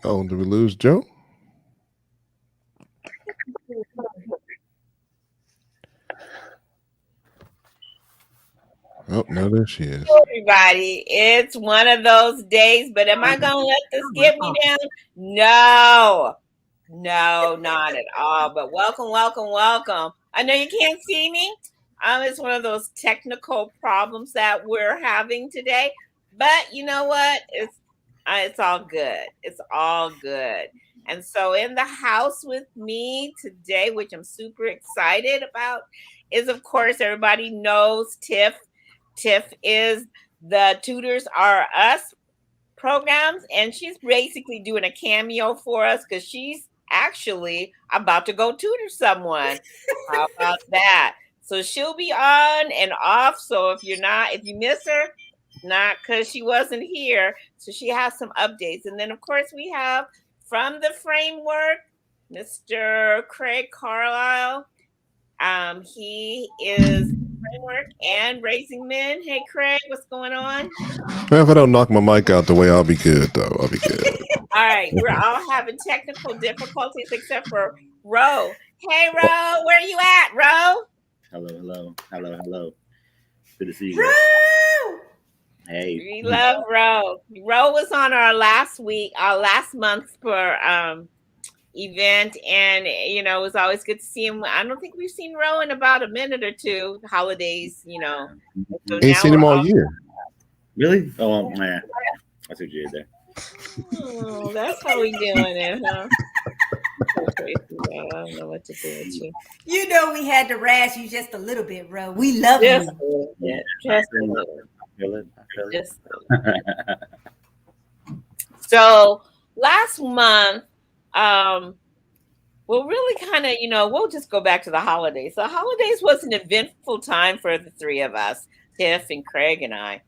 Oh, did we lose Joe? Oh, no, there she is. Everybody, it's one of those days, but am I going to let this get me down? No, no, not at all. But welcome, welcome, welcome. I know you can't see me. It's one of those technical problems that we're having today. But you know what? It's all good. It's all good. And so in the house with me today, which I'm super excited about, is of course everybody knows Tiff. Tiff is the Tutors Are Us programs, and she's basically doing a cameo for us because she's actually about to go tutor someone. How about that? So she'll be on and off. So if you miss her, not because she wasn't here. So she has some updates. And then, of course, we have from the framework, Mr. Craig Carlisle. He is framework and raising men. Hey, Craig, what's going on? Well, if I don't knock my mic out the way, I'll be good, though. I'll be good. All right, we're all having technical difficulties except for Ro. Hey, Oh, Ro, where you at, Ro? Hello, hello, hello, hello. Good to see you guys. Bro! Hey, We love Ro. Ro was on our last month for event, and it was always good to see him. I don't think we've seen Ro in about a minute or two. Holidays. So ain't now seen we're him all all. year. really? Oh man, I took you there. Oh, that's how we doing it, huh? So crazy, Ro. I don't know what to do with you. You know we had to razz you just a little bit, bro. We love Just you. a little Yeah, bit. I Just a feel it. little. I feel it. I feel Just it. so last month, um, well, really kind of, we'll just go back to the holidays. The holidays was an eventful time for the three of us, Tiff and Craig and I.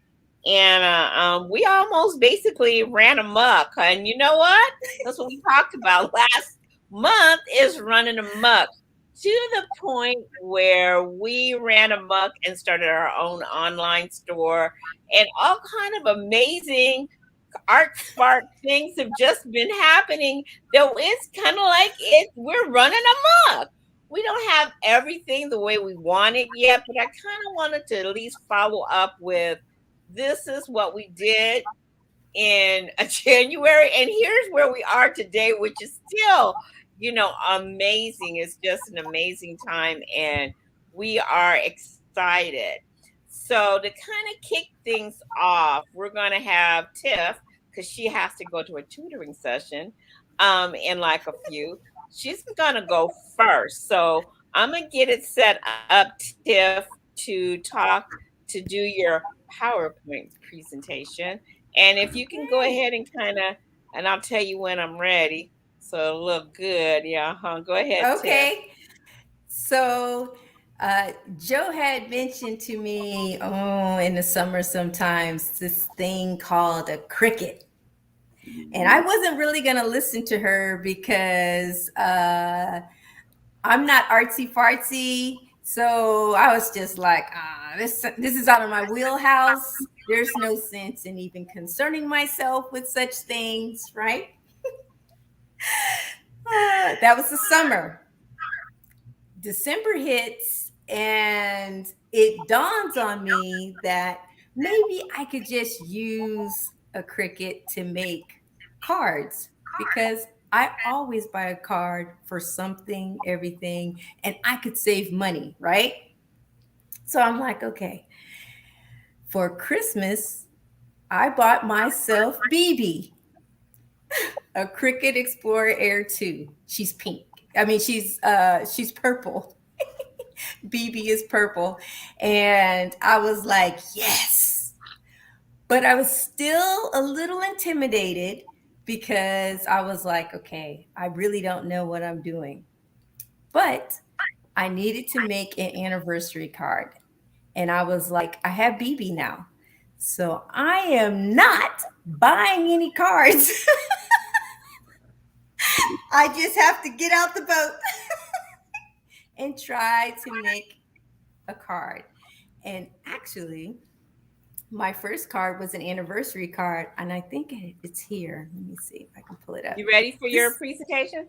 And we almost basically ran amok. And you know what? That's what we talked about last month is running amok to the point where we ran amok and started our own online store and all kind of amazing art spark things have just been happening, though it's kind of like we're running amok. We don't have everything the way we want it yet, but I kind of wanted to at least follow up with this is what we did in January, and here's where we are today, which is still, amazing. It's just an amazing time, and we are excited. So to kind of kick things off, we're gonna have Tiff because she has to go to a tutoring session in like a few. She's gonna go first. So I'm gonna get it set up, Tiff, to talk to do your PowerPoint presentation. And if you can go Okay. ahead and and I'll tell you when I'm ready. So it'll look good. Yeah, huh? Go ahead, Tiff. Okay. So Joe had mentioned to me, in the summer sometimes, this thing called a cricket. And I wasn't really going to listen to her because I'm not artsy fartsy. So I was just like, this is out of my wheelhouse. There's no sense in even concerning myself with such things, right? That was the summer. December hits, and it dawns on me that maybe I could just use a Cricut to make cards because I always buy a card for something, everything, and I could save money, right? So I'm like, okay, for Christmas, I bought myself BB, a Cricut Explorer Air 2. She's pink. I mean, she's purple. BB is purple. And I was like, yes. But I was still a little intimidated because I was like, okay, I really don't know what I'm doing. But I needed to make an anniversary card. And I was like, I have BB now. So I am not buying any cards. I just have to get out the boat and try to make a card. And actually, My first card was an anniversary card, and I think it's here. Let me see if I can pull it up. You ready for your presentation?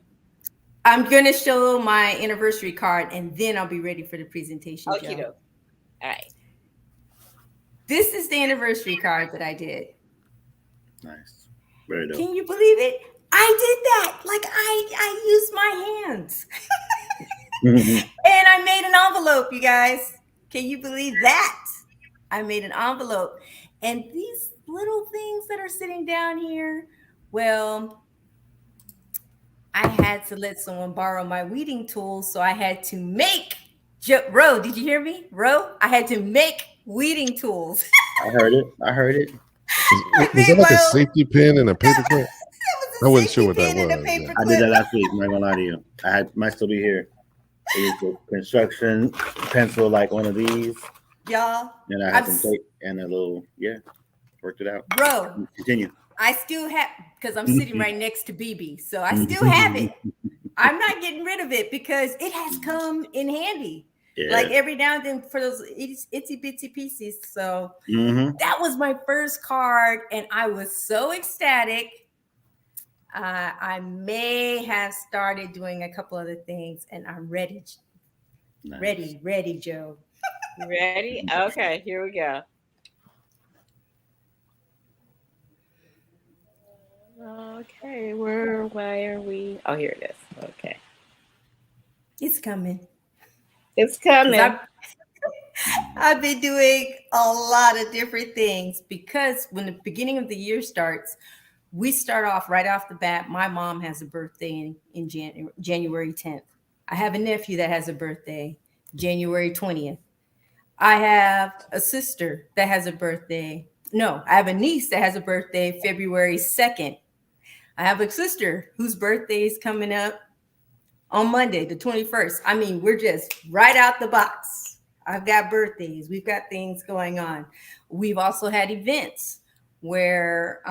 I'm going to show my anniversary card, and then I'll be ready for the presentation, Okay, Joe. all right. This is the anniversary card that I did. Nice. Very dope. Can you believe it? I did that. Like I used my hands. And I made an envelope, you guys. Can you believe that? I made an envelope. And these little things that are sitting down here, well, I had to let someone borrow my weeding tools, so I had to make Ro, did you hear me? Ro, I had to make weeding tools. I heard it. I heard it. Was that like a safety pin and a paper clip? I wasn't sure what that was. Yeah. I did that last week. I'm not gonna lie to you. Might still be here. It was a construction pencil, like one of these. Y'all. And I had some tape and a little, worked it out. Bro, Continue. I still have, because I'm sitting right next to BB, so I still have it. I'm not getting rid of it because it has come in handy. Yeah. Like every now and then for those itsy bitsy pieces. So that was my first card, and I was so ecstatic. I may have started doing a couple other things, and I'm ready. Nice. Ready, Joe. Ready? Okay, here we go. Okay, why are we? Oh, here it is. Okay. It's coming. It's coming. I've been doing a lot of different things because when the beginning of the year starts, we start off right off the bat. My mom has a birthday in January 10th. I have a nephew that has a birthday January 20th. I have a sister that has a birthday. No, I have a niece that has a birthday February 2nd. I have a sister whose birthday is coming up on Monday, the 21st. I mean, we're just right out the box. I've got birthdays. We've got things going on. We've also had events where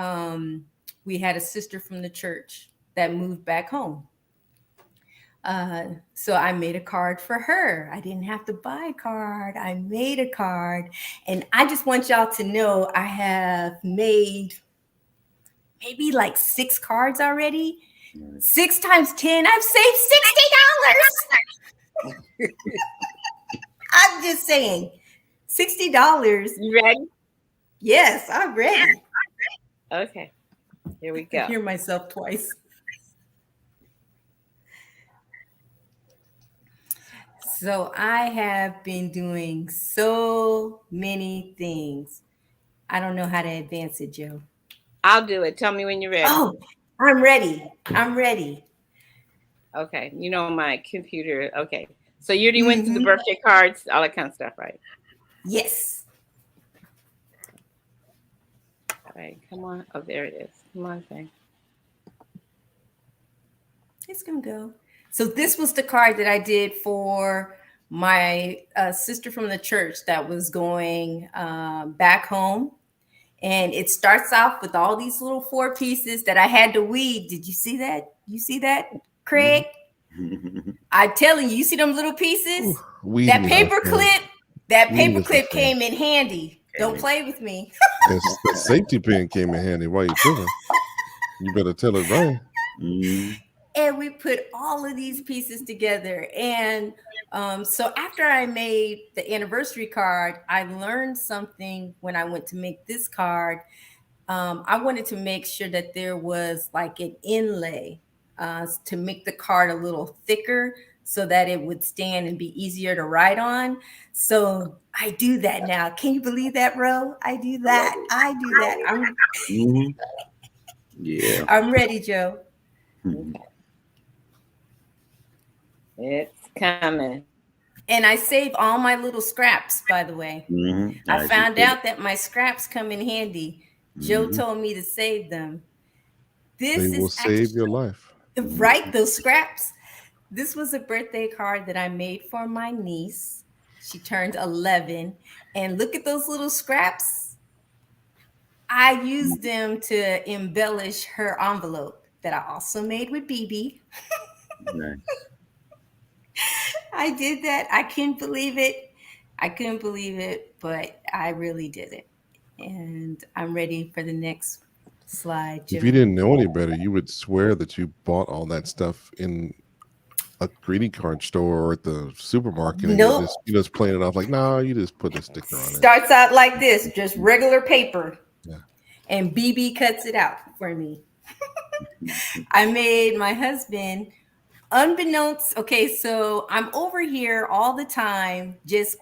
we had a sister from the church that moved back home. So I made a card for her. I didn't have to buy a card. I made a card. And I just want y'all to know I have made maybe like 6 cards already. 6 times 10, I've saved $60. I'm just saying, $60. You ready? Yes, I'm ready. Okay, here we go. I hear myself twice. So I have been doing so many things. I don't know how to advance it, Joe. I'll do it. Tell me when you're ready. Oh, I'm ready. I'm ready. Okay. You know my computer. Okay. So you already went through the birthday cards, all that kind of stuff, right? Yes. All right. Come on. Oh, there it is. Come on, thing. It's going to go. So this was the card that I did for my sister from the church that was going back home. And it starts off with all these little 4 pieces that I had to weed. Did you see that? You see that, Craig? I'm telling you, you see them little pieces? Ooh, that paper clip came in handy. Don't play with me. The safety pin came in handy. Why you tripping? You better tell it right. And we put all of these pieces together. And so after I made the anniversary card, I learned something when I went to make this card. I wanted to make sure that there was like an inlay to make the card a little thicker so that it would stand and be easier to write on. So I do that now. Can you believe that, Ro? I do that. Yeah. I'm ready, Joe. Okay. It's coming. And I save all my little scraps, by the way. I found out that my scraps come in handy. Joe told me to save them. They will save your life. Right, those scraps. This was a birthday card that I made for my niece. She turned 11. And look at those little scraps. I used them to embellish her envelope that I also made with BB. Nice. I did that. I couldn't believe it. But I really did it. And I'm ready for the next slide, If you Joe. didn't know any better, you would swear that you bought all that stuff in a greeting card store or at the supermarket, and Nope. you just playing it off like, nah, you just put a sticker on it. Starts out like this, just regular paper. Yeah. And BB cuts it out for me. I made my husband, unbeknownst. Okay, so I'm over here all the time just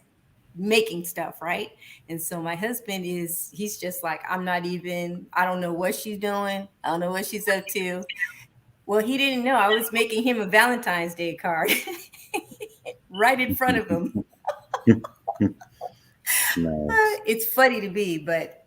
making stuff, right? And so my husband he's just like, I don't know what she's doing. I don't know what she's up to. Well, he didn't know I was making him a Valentine's Day card right in front of him. Nice. It's funny to me, but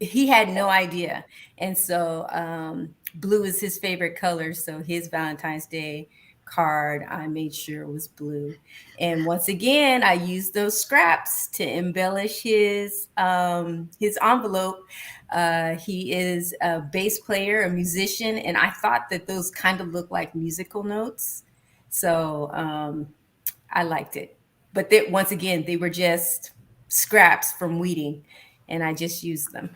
he had no idea. And so blue is his favorite color. So his Valentine's Day card, I made sure was blue. And once again, I used those scraps to embellish his envelope. He is a bass player, a musician, and I thought that those kind of looked like musical notes. So I liked it. But once again, they were just scraps from weeding, and I just used them.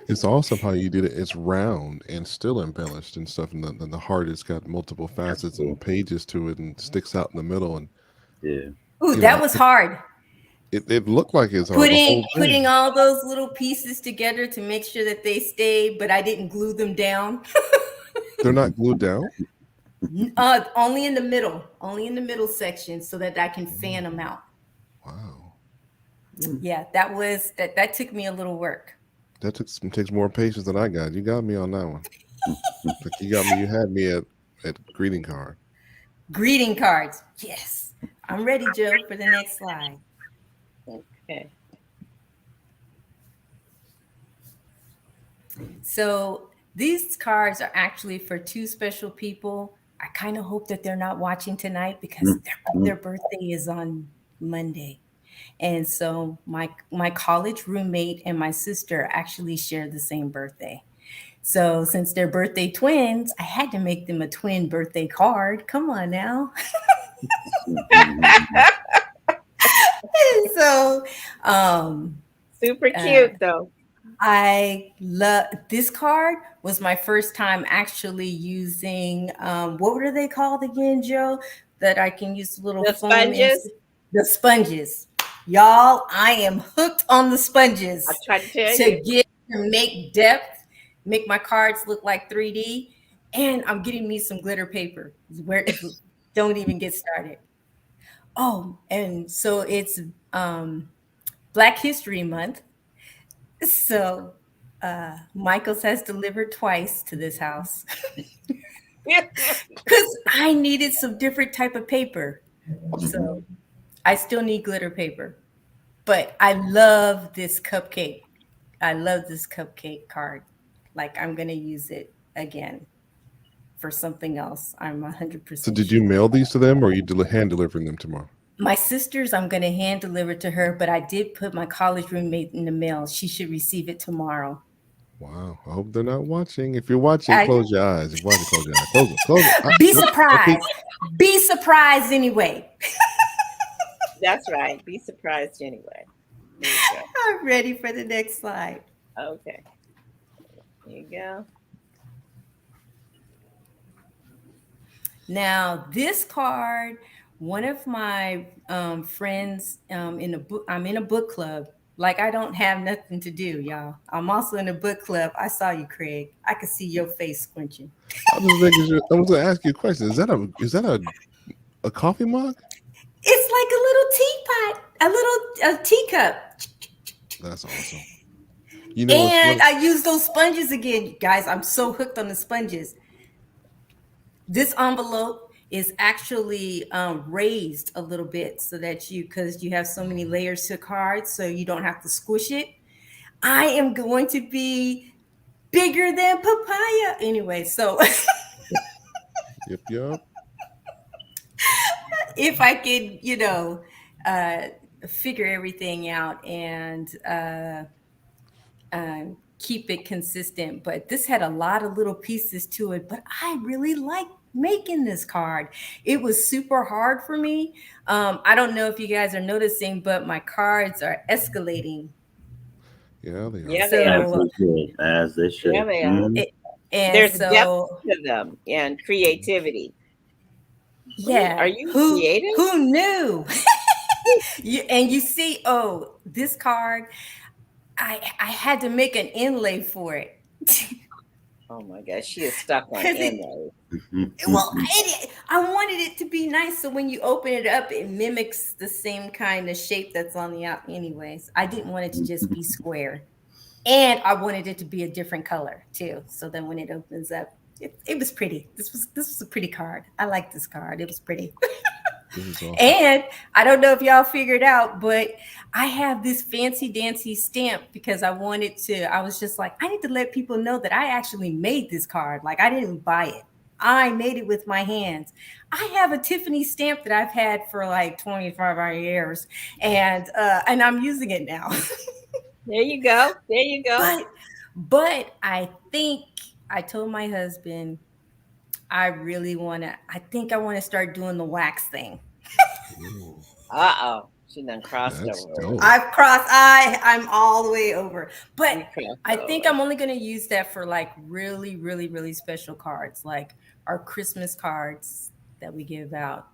It's awesome how you did it. It's round and still embellished and stuff, and the heart has got multiple facets Cool. and pages to it, and sticks out in the middle. And Yeah. Ooh, you that know, was hard. it looked like it's hard. The whole Putting thing. all those little pieces together to make sure that they stayed, but I didn't glue them down. They're not glued down. Only in the middle section, so that I can fan them out. Wow, Yeah, that took me a little work. that takes more patience than I got. You got me on that one. Like you got me. You had me at greeting card. Greeting cards. Yes. I'm ready, Joe, for the next slide. Okay. So these cards are actually for two special people. I kind of hope that they're not watching tonight because their birthday is on Monday. And so my college roommate and my sister actually share the same birthday. So since they're birthday twins, I had to make them a twin birthday card. Come on now. So Super cute though. I love this card. Was my first time actually using what were they called again, Joe? That I can use the little The foam sponges. the sponges. Y'all, I am hooked on the sponges I tried to tell to you. make depth, make my cards look like 3D, and I'm getting me some glitter paper. Where don't even get started. Oh, and so it's Black History Month. So Michael's has delivered twice to this house because I needed some different type of paper. So I still need glitter paper, but I love this cupcake. I love this cupcake card. Like I'm gonna use it again for something else. I'm So 100% did you sure. mail these to them, or are you hand delivering them tomorrow? My sister's, I'm gonna hand deliver to her, but I did put my college roommate in the mail. She should receive it tomorrow. Wow. I hope they're not watching. If you're watching, I, close your eyes. If you're watching, close your eyes. Close them. Close them. be Nope. Okay. surprised. Be surprised anyway. That's right. Be surprised anyway. There you I'm ready for the next slide. go. Okay. There you go. Now, this card, one of my friends in a book, I'm in a book club. Like I don't have nothing to do, y'all. I'm also in a book club. I saw you, Craig. I could see your face squinching. I'm just making sure. I was going to ask you a question. Is that a coffee mug? It's like a little teapot, a teacup. That's awesome. You know what's And funny? I use those sponges again, guys. I'm so hooked on the sponges. This envelope is actually raised a little bit so that because you have so many layers to cards, so you don't have to squish it. I am going to be bigger than papaya. Anyway, so Yep. if I could, uh, figure everything out and keep it consistent. But this had a lot of little pieces to it, but I really like making this card. It was super hard for me. I don't know if you guys are noticing, but my cards are escalating Yeah, they are. Yeah, they As are. So they should. As they should. Yeah, they are. Mhm. it, and There's depth so to them and creativity. Are yeah, you who creative? who knew? You see, oh, this card, I had to make an inlay for it. Oh my gosh, she is stuck on Because it inlays. well, I wanted it to be nice, so when you open it up, it mimics the same kind of shape that's on the out. Anyways, I didn't want it to just be square, and I wanted it to be a different color too. So then when it opens up, it was pretty. This was a pretty card. I like this card. It was pretty. This is awesome. And I don't know if y'all figured out, but I have this fancy dancy stamp because I wanted to. I was just like, I need to let people know that I actually made this card. Like, I didn't buy it. I made it with my hands. I have a Tiffany stamp that I've had for like 25 years, and I'm using it now. There you go. There you go. But I think I told my husband I think I want to start doing the wax thing. Ooh, Uh-oh. She done crossed that's over. dope. I'm all the way over. But You crossed I think over. I'm only going to use that for like really, really, really special cards, like our Christmas cards that we give out,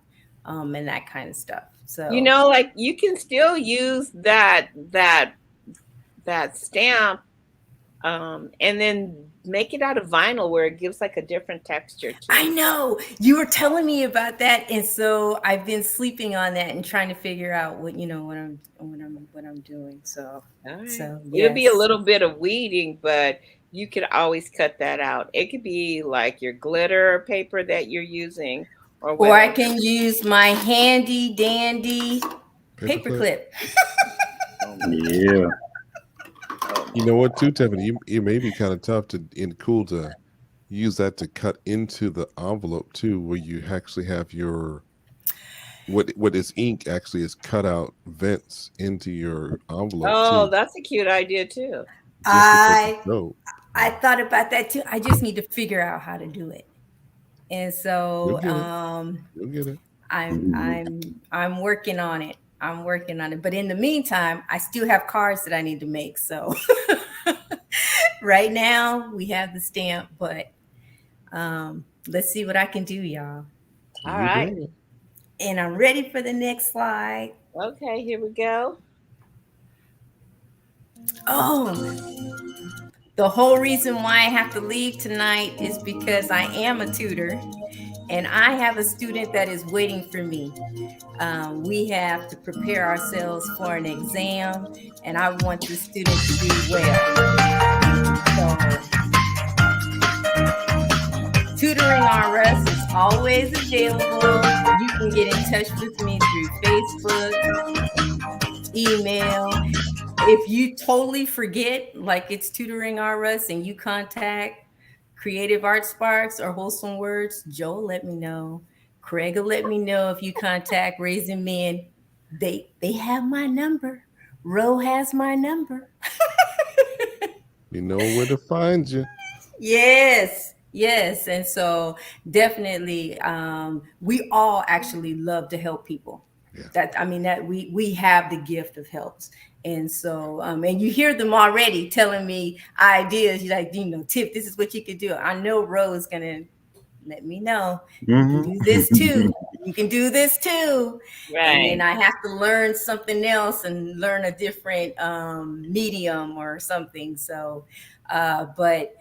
and that kind of stuff. So You know, like you can still use that stamp, and then make it out of vinyl where it gives like a different texture to I it. know you were telling me about that, and so I've been sleeping on that and trying to figure out what I'm doing. So All right. so It'll be a yes. little bit of weeding, but you could always cut that out. It could be like your glitter paper that you're using or Or I whatever. can use my handy dandy paper Paperclip. clip. Oh my, Yeah. oh You my. know what, too, Tiffany? It may be kind of tough and cool to use that to cut into the envelope too, where you actually have your what is ink actually is cut out vents into your envelope Oh, too, that's a cute idea too. just because it's I dope. I thought about that too. I just need to figure out how to do it. And You'll so get it. You'll get it. I'm working on it. I'm working on it. But in the meantime, I still have cards that I need to make. So right now we have the stamp, but let's see what I can do, y'all. All You right. bet. And I'm ready for the next slide. Okay, here we go. Oh, the whole reason why I have to leave tonight is because I am a tutor and I have a student that is waiting for me. We have to prepare ourselves for an exam, and I want the student to do well. So, tutoring RS is always available. You can get in touch with me through Facebook, email. If you totally forget, like it's tutoring RS, and you contact Creative Art Sparks or Wholesome Words, Joe will let me know. Craig will let me know if you contact Raising Men. They have my number. Ro has my number. You know where to find you. Yes. And so definitely we all actually love to help people. Yeah. That we have the gift of helps. And so and you hear them already telling me ideas. You're like, Tip, this is what you could do. I know Ro's gonna let me know. You can do this too. You can do this too. And Right. then I have to learn something else and learn a different medium or something. So but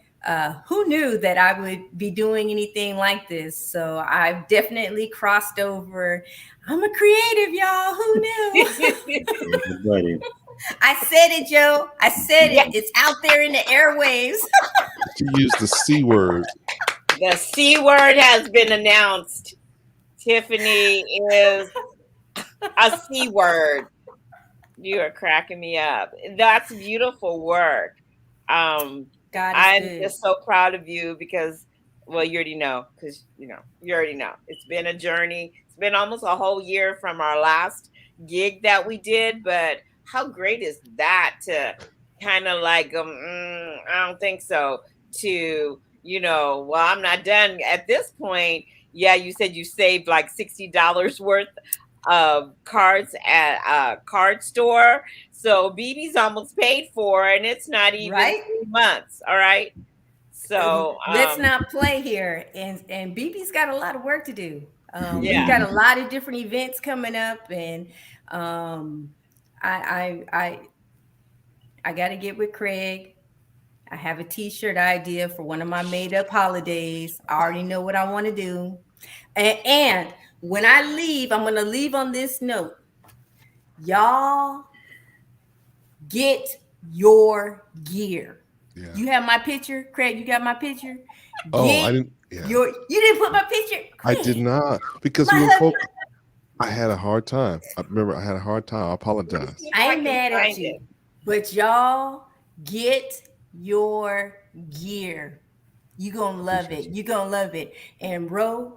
who knew that I would be doing anything like this? So I've definitely crossed over. I'm a creative, y'all. Who knew? Everybody. I said it, Joe. I said Yeah. it. It's out there in the airwaves. She used the C word. The C word has been announced. Tiffany is a C word. You are cracking me up. That's beautiful work. God is I'm good. just so proud of you because, well, you already know, because you already know. It's been a journey. It's been almost a whole year from our last gig that we did, but how great is that to kind of like, I don't think so, to, well, I'm not done at this point. Yeah, you said you saved like $60 worth cards at a card store. So BB's almost paid for, and it's not even Right? 3 months. All right. So Let's not play here. And BB's got a lot of work to do. We've yeah. got a lot of different events coming up, and I I I, I got to get with Craig. I have a T-shirt idea for one of my made-up holidays. I already know what I want to do, and when I leave, I'm going to leave on this note. Y'all get your gear. Yeah. You have my picture, Craig. You got my picture. Oh, I Get didn't. Yeah, your. You didn't put my picture, I did Craig. not because My we were husband. I had a hard time. I remember I had a hard time. I Let me apologize. see if I I ain't can mad at find you, it. but y'all get your gear. You gonna love Appreciate it. you. You gonna love it. And bro,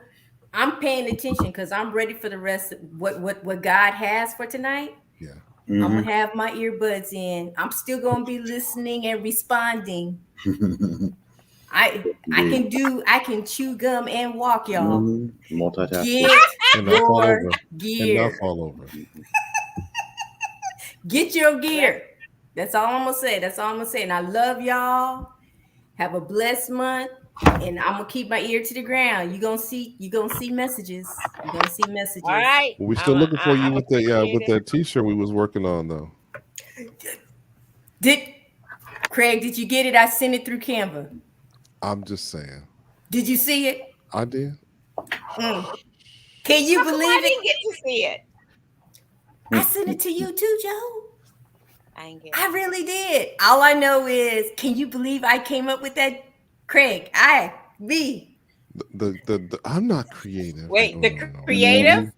I'm paying attention because I'm ready for the rest of what God has for tonight. Yeah. I'm gonna have my earbuds in. I'm still gonna be listening and responding. I can chew gum and walk, y'all. Multitasking. Get And not fall your over. And not gear. fall over. Get your gear. That's all I'm gonna say. That's all I'm gonna say. And I love y'all. Have a blessed month. And I'm gonna keep my ear to the ground. You gonna see messages. You're gonna see All messages. right. Well, we're still looking for you I'm appreciate with it. that T-shirt we was working on though. Did Craig, did you get it? I sent it through Canva. I'm just saying. Did you see it? I did. Mm. Can you How come I believe it? didn't get to see it? I sent it to you too, Joe. I ain't get I it. really did. All I know is, can you believe I came up with that? Craig, I'm not creative. Wait, the No. creative?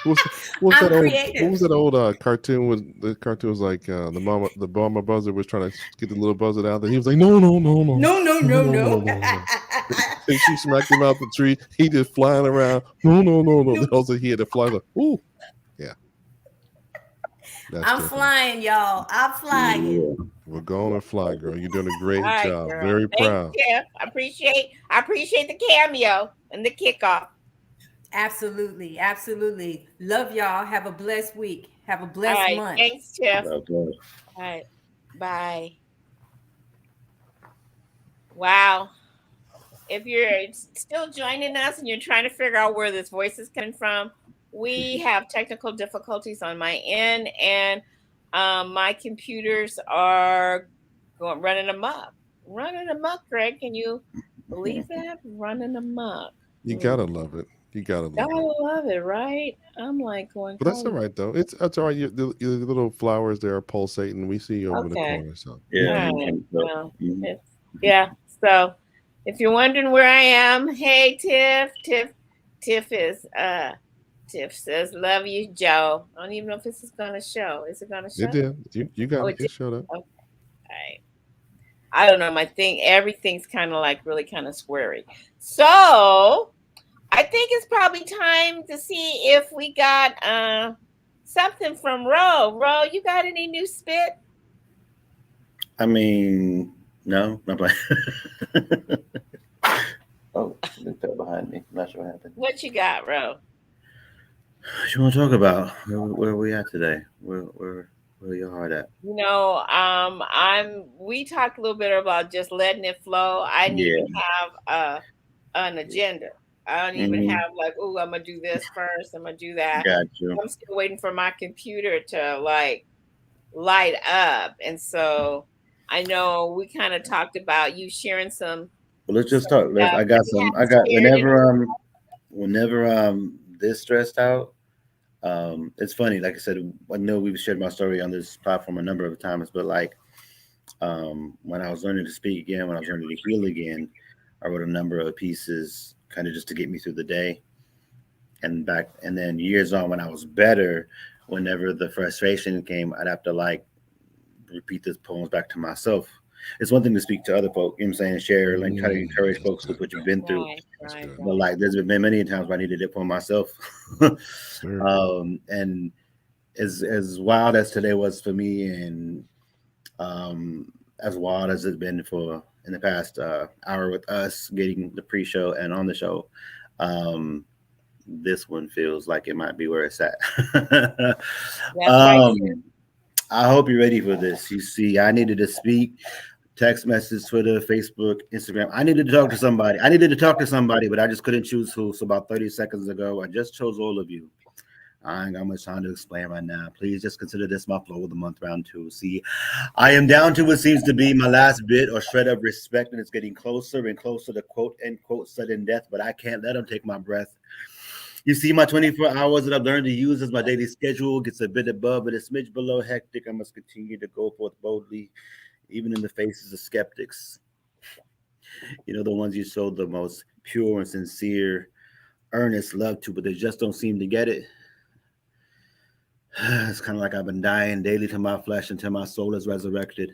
I'm What was creative. that old cartoon? Was the cartoon was like the mama buzzer was trying to get the little buzzer out there. He was like, no, no, no, no, No, no, no, no, no, no, no. no, no. And she smacked him out the tree. He just flying around. No, no, no, no. No. Also, he had to fly. Like, ooh, yeah. That's I'm Tiffany. flying, y'all. I'm flying. We're going and fly, girl. You're doing a All great right, job. girl. Very Thanks, proud. Tiff. I appreciate the cameo and the kickoff. Absolutely. Absolutely. Love y'all. Have a blessed week. Have a All blessed right. month. Thanks, Tiff. Okay. All right. Bye. Wow. If you're still joining us and you're trying to figure out where this voice is coming from, we have technical difficulties on my end, and my computers are running amok. Running amok, Greg. Can you believe that? Running amok. You gotta love it. You gotta love Gotta it. love it, right? I'm like going, But that's all holy. right though. It's all right. Your little flowers there are pulsating. We see you over in the Okay. corner. So Yeah. All I'm right. kind Well, Mhm. it's, yeah. So if you're wondering where I am, hey Tiff Tiff says, love you, Joe. I don't even know if this is gonna show. Is it gonna it show? did. You got Oh, it. it It did. showed up. Okay. All right. I don't know. My thing, everything's kind of like really kind of squarey. So I think it's probably time to see if we got something from Ro. Ro, you got any new spit? I mean, no, not playing. Oh, they fell behind me. Not sure what happened. What you got, Ro? What you want to talk about? Where are we at today? Where your heart at? We talked a little bit about just letting it flow. I didn't Yeah. even have an agenda. I don't even Mm-hmm. have like, oh, I'm gonna do this first. I'm gonna do that. Got you. I'm still waiting for my computer to like light up, and so I know we kind of talked about you sharing some Well, let's just stuff talk. I got that we some. I haven't got shared in. whenever this stressed out. It's funny. Like I said, I know we've shared my story on this platform a number of times, but like when I was learning to speak again, when I was learning to heal again, I wrote a number of pieces kind of just to get me through the day and then years on when I was better, whenever the frustration came, I'd have to like repeat these poems back to myself. It's one thing to speak to other folk, you know what I'm saying, share, like try to encourage That's folks with good. what you've been through. Right, That's right, good. But right. like there's been many times where I needed it for myself. Sure. And as wild as today was for me, and um, as wild as it's been for in the past hour with us getting the pre-show and on the show, um, this one feels like it might be where it's at. That's right, sis. um, I hope you're ready for this. You see, I needed to speak. Text message, Twitter, Facebook, Instagram. I needed to talk to somebody. I needed to talk to somebody, but I just couldn't choose who. So about 30 seconds ago, I just chose all of you. I ain't got much time to explain right now. Please just consider this my flow of the month, round two. See, I am down to what seems to be my last bit or shred of respect, and it's getting closer and closer to quote end quote sudden death, but I can't let them take my breath. You see, my 24 hours that I've learned to use as my daily schedule gets a bit above, but a smidge below hectic. I must continue to go forth boldly, even in the faces of skeptics. You know, the ones you showed the most pure and sincere, earnest love to, but they just don't seem to get it. It's kind of like I've been dying daily to my flesh until my soul is resurrected.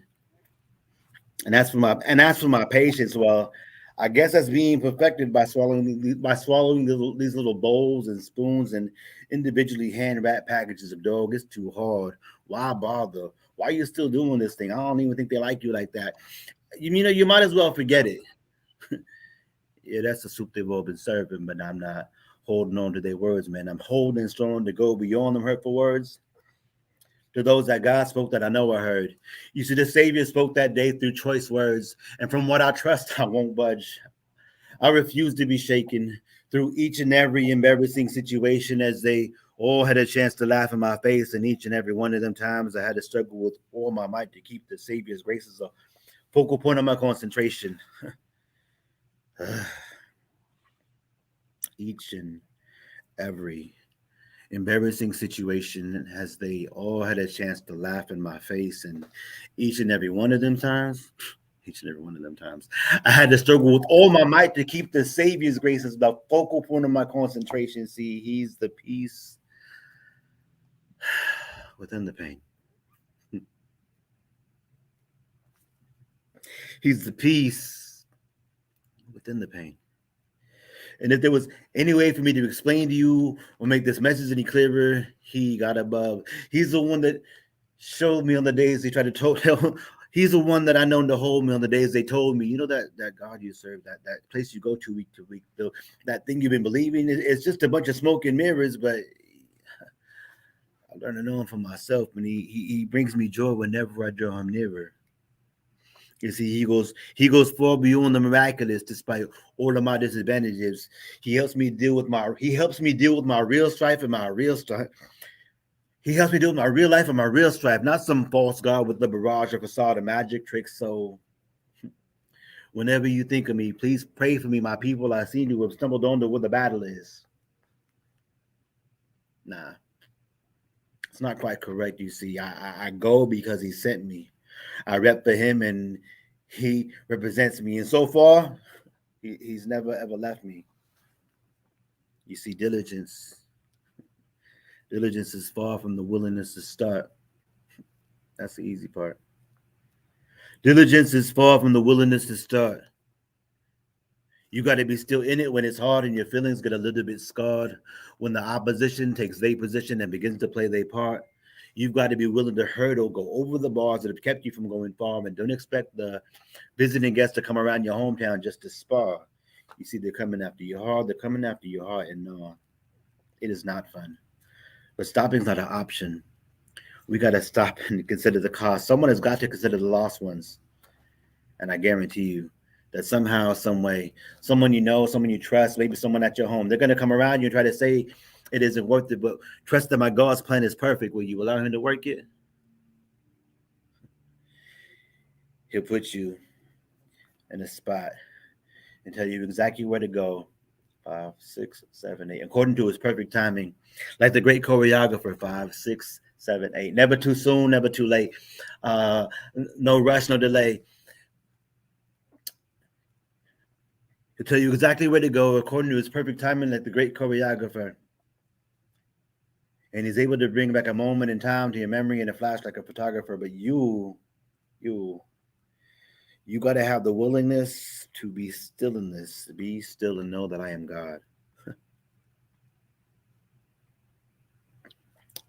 And that's for my patience. Well, I guess that's being perfected by swallowing these little bowls and spoons and individually hand wrapped packages of dough. It's too hard. Why bother? Why are you still doing this thing? I don't even think they like you like that. You know, you might as well forget it. Yeah, that's the soup they've all been serving, but I'm not holding on to their words, man. I'm holding strong to go beyond them hurtful words to those that God spoke that I know I heard. You see, the Savior spoke that day through choice words, and from what I trust, I won't budge. I refuse to be shaken through each and every embarrassing situation as they all had a chance to laugh in my face, and each and every one of them times I had to struggle with all my might to keep the Savior's graces a focal point of my concentration. Each and every embarrassing situation as they all had a chance to laugh in my face, and each and every one of them times, each and every one of them times, I had to struggle with all my might to keep the Savior's grace as the focal point of my concentration. See, He's the peace within the pain. He's the peace within the pain. And if there was any way for me to explain to you or make this message any clearer, He got above. He's the one that showed me on the days they tried to tell. He's the one that I known to hold me on the days they told me, you know, that God you serve, that place you go to week, that thing you've been believing, it's just a bunch of smoke and mirrors. But I learned to know Him for myself, and he brings me joy whenever I draw Him nearer. You see, he goes far beyond the miraculous, despite all of my disadvantages. He helps me deal with my real strife and my real strife. He helps me deal with my real life and my real strife, not some false god with the barrage or facade of magic tricks. So whenever you think of me, please pray for me, my people. I seem to have stumbled onto where the battle is. Nah, it's not quite correct. You see, I go because He sent me. I rep for Him, and He represents me. And so far, He's never ever left me. You see, diligence is far from the willingness to start. That's the easy part. Diligence is far from the willingness to start. You got to be still in it when it's hard and your feelings get a little bit scarred. When the opposition takes their position and begins to play their part, you've got to be willing to hurdle, go over the bars that have kept you from going far, and don't expect the visiting guests to come around your hometown just to spar. You see, they're coming after your heart. They're coming after your heart, and no, it is not fun. But stopping's not an option. We got to stop and consider the cost. Someone has got to consider the lost ones. And I guarantee you that somehow, some way, someone you know, someone you trust, maybe someone at your home, they're going to come around you and try to say it isn't worth it, but trust that my God's plan is perfect. Will you allow Him to work it? He'll put you in a spot and tell you exactly where to go. 5, 6, 7, 8, according to His perfect timing, like the great choreographer. 5, 6, 7, 8. Never too soon, never too late. No rush, no delay. He'll tell you exactly where to go according to His perfect timing, like the great choreographer. And He's able to bring back a moment in time to your memory in a flash like a photographer. But you got to have the willingness to be still in this. Be still and know that I am God.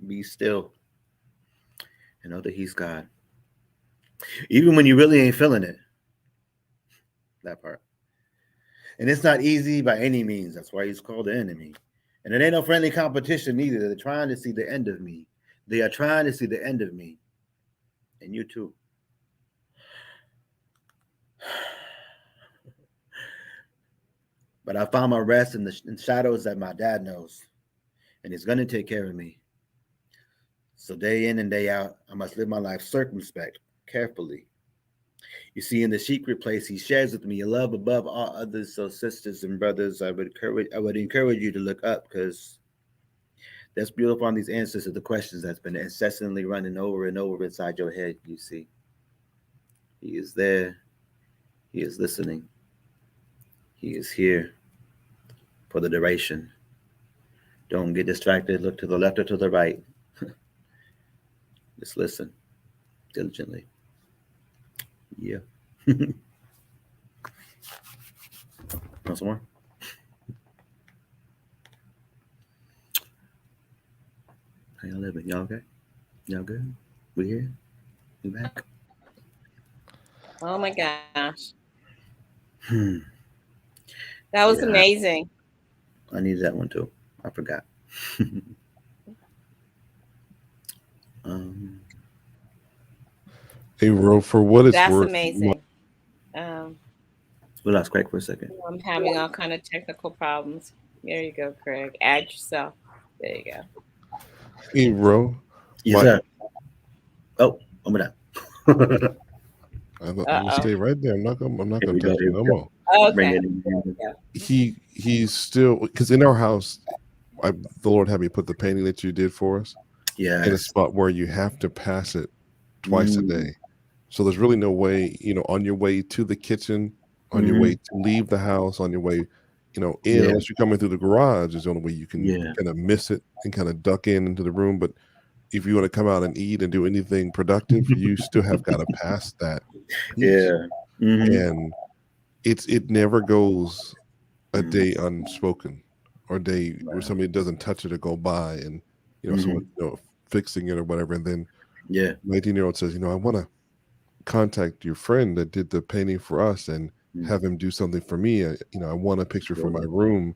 Be still and know that He's God. Even when you really ain't feeling it. That part. And it's not easy by any means. That's why He's called the enemy. And it ain't no friendly competition either. They're trying to see the end of me. They are trying to see the end of me. And you too. But I found my rest in the shadows that my dad knows. And he's going to take care of me. So day in and day out, I must live my life circumspect, carefully. You see, in the secret place, he shares with me a love above all others. So sisters and brothers, I would encourage you to look up, because that's beautiful on these answers to the questions that's been incessantly running over and over inside your head. You see, he is there. He is listening. He is here for the duration. Don't get distracted. Look to the left or to the right. Just listen diligently. Yeah. Want some more? How y'all living? Y'all okay? Y'all good? We here? We back? Oh my gosh. Hmm. That was Yeah. amazing. I needed that one too. I forgot. um, Hey, Ro, for what it's That's worth, amazing. we lost Craig for a second. I'm having all kind of technical problems. There you go, Craig. Add yourself. There you go. hey, Ro, Yes, sir. Oh, I'm done. I'm gonna stay right there. I'm not gonna Here we go. touch Here you we no go. more. Bring Okay. it in. He's still, because in our house, the Lord had me put the painting that you did for us in a Yes. spot where you have to pass it twice a day. So there's really no way, on your way to the kitchen, on your way to leave the house, on your way, in, Yeah. unless you're coming through the garage, is the only way you can Yeah. kind of miss it and kind of duck into the room. But if you want to come out and eat and do anything productive, you still have got to pass that piece. Yeah. Mm-hmm. And it never goes a Mm-hmm. day unspoken, or a day where Wow. somebody doesn't touch it or go by, and someone fixing it or whatever. And then Yeah. 19-year-old says, I want to contact your friend that did the painting for us and have him do something for me. I want a picture for my room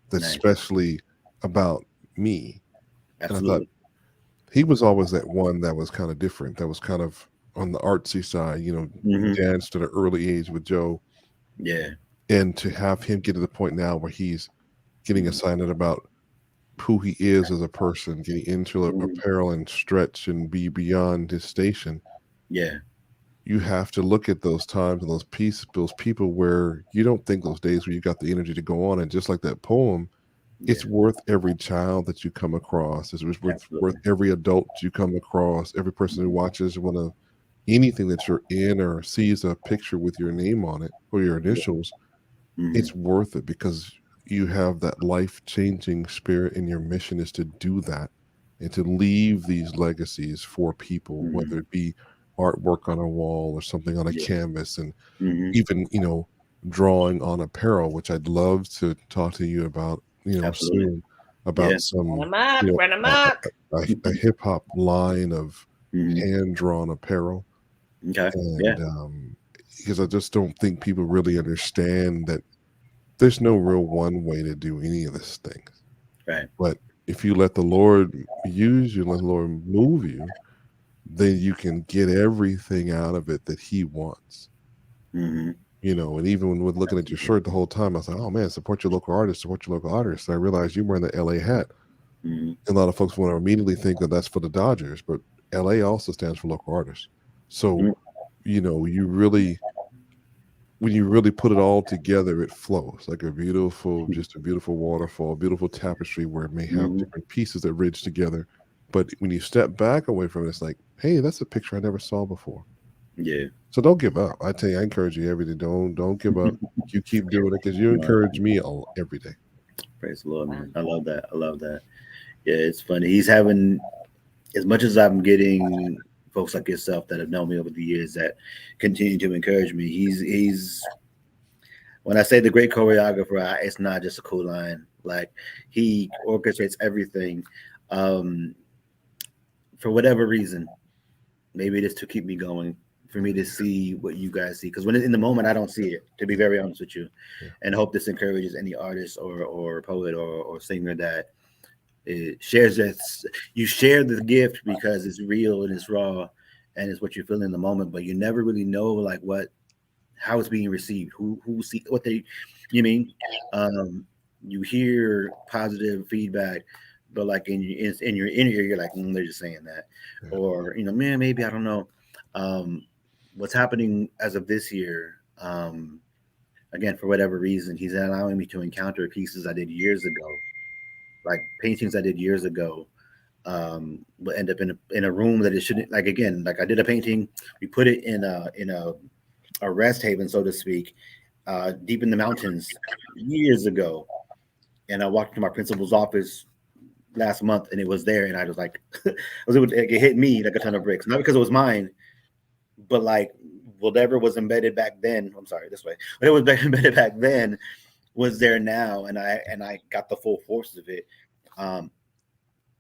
that's Nice. specially about me. And I thought Absolutely. he was always that one that was kind of different, that was kind of on the artsy side, danced at an early age with Joe. Yeah. And to have him get to the point now where he's getting excited about who he is as a person, getting into apparel and stretch and be beyond his station. Yeah. You have to look at those times and those people where you don't think those days where you got the energy to go on. And just like that poem, it's worth every child that you come across. It's worth every adult you come across, every person who watches anything that you're in or sees a picture with your name on it or your initials. It's worth it, because you have that life-changing spirit, and your mission is to do that and to leave these legacies for people, whether it be artwork on a wall or something on a canvas, and even drawing on apparel, which I'd love to talk to you about Absolutely. soon, about some Run 'em up. a hip-hop line of hand-drawn apparel. Okay. And because I just don't think people really understand that there's no real one way to do any of these things. Right. But if you let the Lord use you, let the Lord move you, then you can get everything out of it that He wants. And even when we're looking at your shirt the whole time, I was like, oh man, support your local artists, support your local artists. And I realized you're wearing the LA hat. A lot of folks want to immediately think that that's for the Dodgers, but LA also stands for local artists. So, you really, when you really put it all together, it flows like a beautiful waterfall, beautiful tapestry where it may have different pieces that ridge together. But when you step back away from it, it's like, hey, that's a picture I never saw before. Yeah. So don't give up. I tell you, I encourage you every day. Don't give up. You keep doing it, because you encourage me every day. Praise the Lord, man. I love that. Yeah, it's funny. He's having, as much as I'm getting folks like yourself that have known me over the years that continue to encourage me. He's when I say the great choreographer, it's not just a cool line. Like, he orchestrates everything. For whatever reason, maybe it is to keep me going, for me to see what you guys see. Because when in the moment, I don't see it, to be very honest with you. And I hope this encourages any artist or poet or singer that It shares that you share the gift because it's real and it's raw, and it's what you feel in the moment. But you never really know like what how it's being received, who see what they, you mean, you hear positive feedback, but like in your inner ear, you're like, they're just saying that, Yeah. or man, maybe I don't know. Um, what's happening as of this year? Again, for whatever reason, he's allowing me to encounter pieces I did years ago, like paintings I did years ago. Will end up in a room that it shouldn't. Like again, like I did a painting, we put it in a rest haven, so to speak, deep in the mountains years ago. And I walked to my principal's office last month, and it was there, and I was like, it hit me like a ton of bricks, not because it was mine, but like whatever was embedded back then. I'm sorry, this way. Whatever was embedded back then was there now, and I got the full force of it. Um,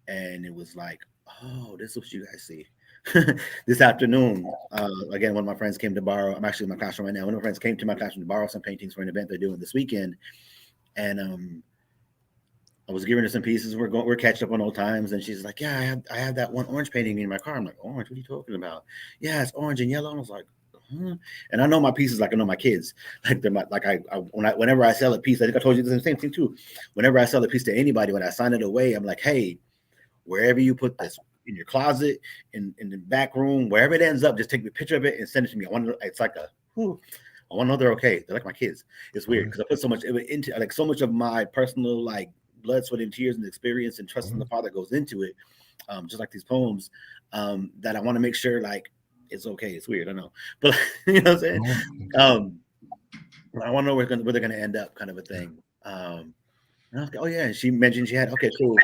and it was like, oh, this is what you guys see. This afternoon, again, one of my friends came to borrow. I'm actually in my classroom right now. One of my friends came to my classroom to borrow some paintings for an event they're doing this weekend, and I was giving her some pieces. We're catching up on old times, and she's like, "Yeah, I have that one orange painting in my car." I'm like, "Orange? What are you talking about?" "Yeah, it's orange and yellow." And I was like, "Huh?" And I know my pieces like I know my kids. Like they're my, like whenever I sell a piece, I think I told you the same thing too. Whenever I sell a piece to anybody, when I sign it away, I'm like, "Hey, wherever you put this, in your closet, in the back room, wherever it ends up, just take a picture of it and send it to me. I want to, it's like a, whew, I want to know they're okay. They're like my kids. It's weird Right. because I put so much into like so much of my personal like blood, sweat, and tears and experience and trust in the Mhm. Father goes into it. Just like these poems, that I want to make sure like it's okay. It's weird, I know, but you know what I'm saying. Oh, Um, I want to know where they're gonna end up, kind of a yeah. thing. And I was like, oh yeah, and she mentioned she had okay, cool.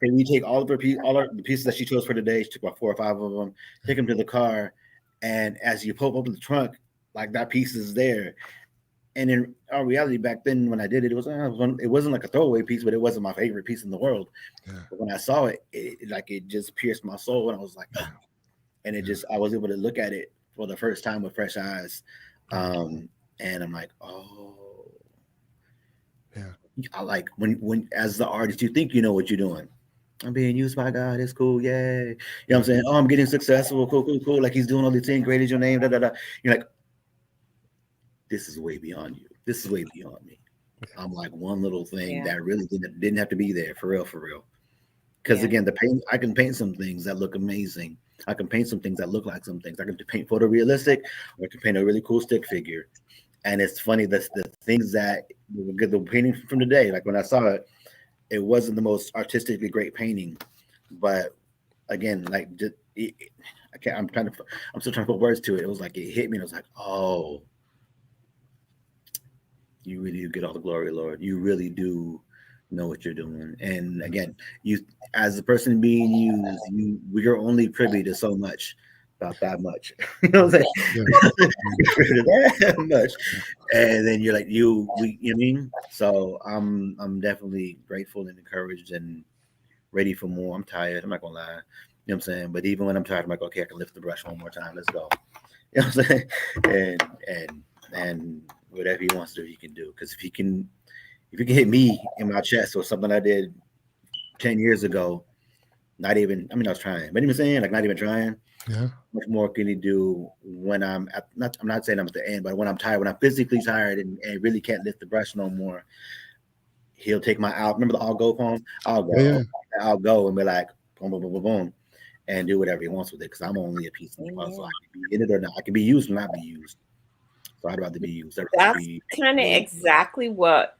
Can we take all of the pieces that she chose for today? She took about 4 or 5 of them, take them to the car, and as you pull open the trunk, like that piece is there. And in our reality back then, when I did it, it wasn't like a throwaway piece, but it wasn't my favorite piece in the world. Yeah. But when I saw it, it just pierced my soul, and I was like, Yeah. and it Yeah. just I was able to look at it for the first time with fresh eyes, Yeah. and I'm like, oh, Yeah. I like when as the artist, you think you know what you're doing. I'm being used by God. It's cool. Yay. You know what I'm Yeah. saying? Oh, I'm getting successful. Cool, cool, cool. Like he's doing all these things. Great is your name. Da, da, da. You're like, this is way beyond you. This is way beyond me. I'm like one little thing Yeah. that really didn't have to be there for real, for real. Because Yeah. again, the paint, I can paint some things that look amazing. I can paint some things that look like some things. I can paint photorealistic, or I can paint a really cool stick figure. And it's funny that the things that the painting from today, like when I saw it, it wasn't the most artistically great painting, but again, like just I can't. I'm still trying to put words to it. It was like it hit me, and I was like, oh, you really do get all the glory, Lord. You really do know what you're doing. And Yeah. again, you as the person being used, we're only privy to so much, about that much. You know what I'm saying? Yeah. You're privy to that much, and then you're like you know what I mean? So I'm definitely grateful and encouraged and ready for more. I'm tired. I'm not gonna lie. You know what I'm saying? But even when I'm tired, I'm like, okay, I can lift the brush one more time. Let's go. You know what I'm saying? And whatever he wants to do, he can do. Because if he can hit me in my chest or something I did 10 years ago, not even. I mean, I was trying, but even saying like not even trying. Yeah. Much more can he do when I'm at? Not. I'm not saying I'm at the end, but when I'm tired, when I'm physically tired and really can't lift the brush no more, he'll take my out. Remember the I'll go poem? I'll Yeah. go. Yeah. I'll go and be like boom, boom, boom, boom, boom, and do whatever he wants with it because I'm only a piece of the puzzle. I Amen. can be in it or not. I can be used or not be used. So I'd rather be used. I'd rather That's be. kind of exactly what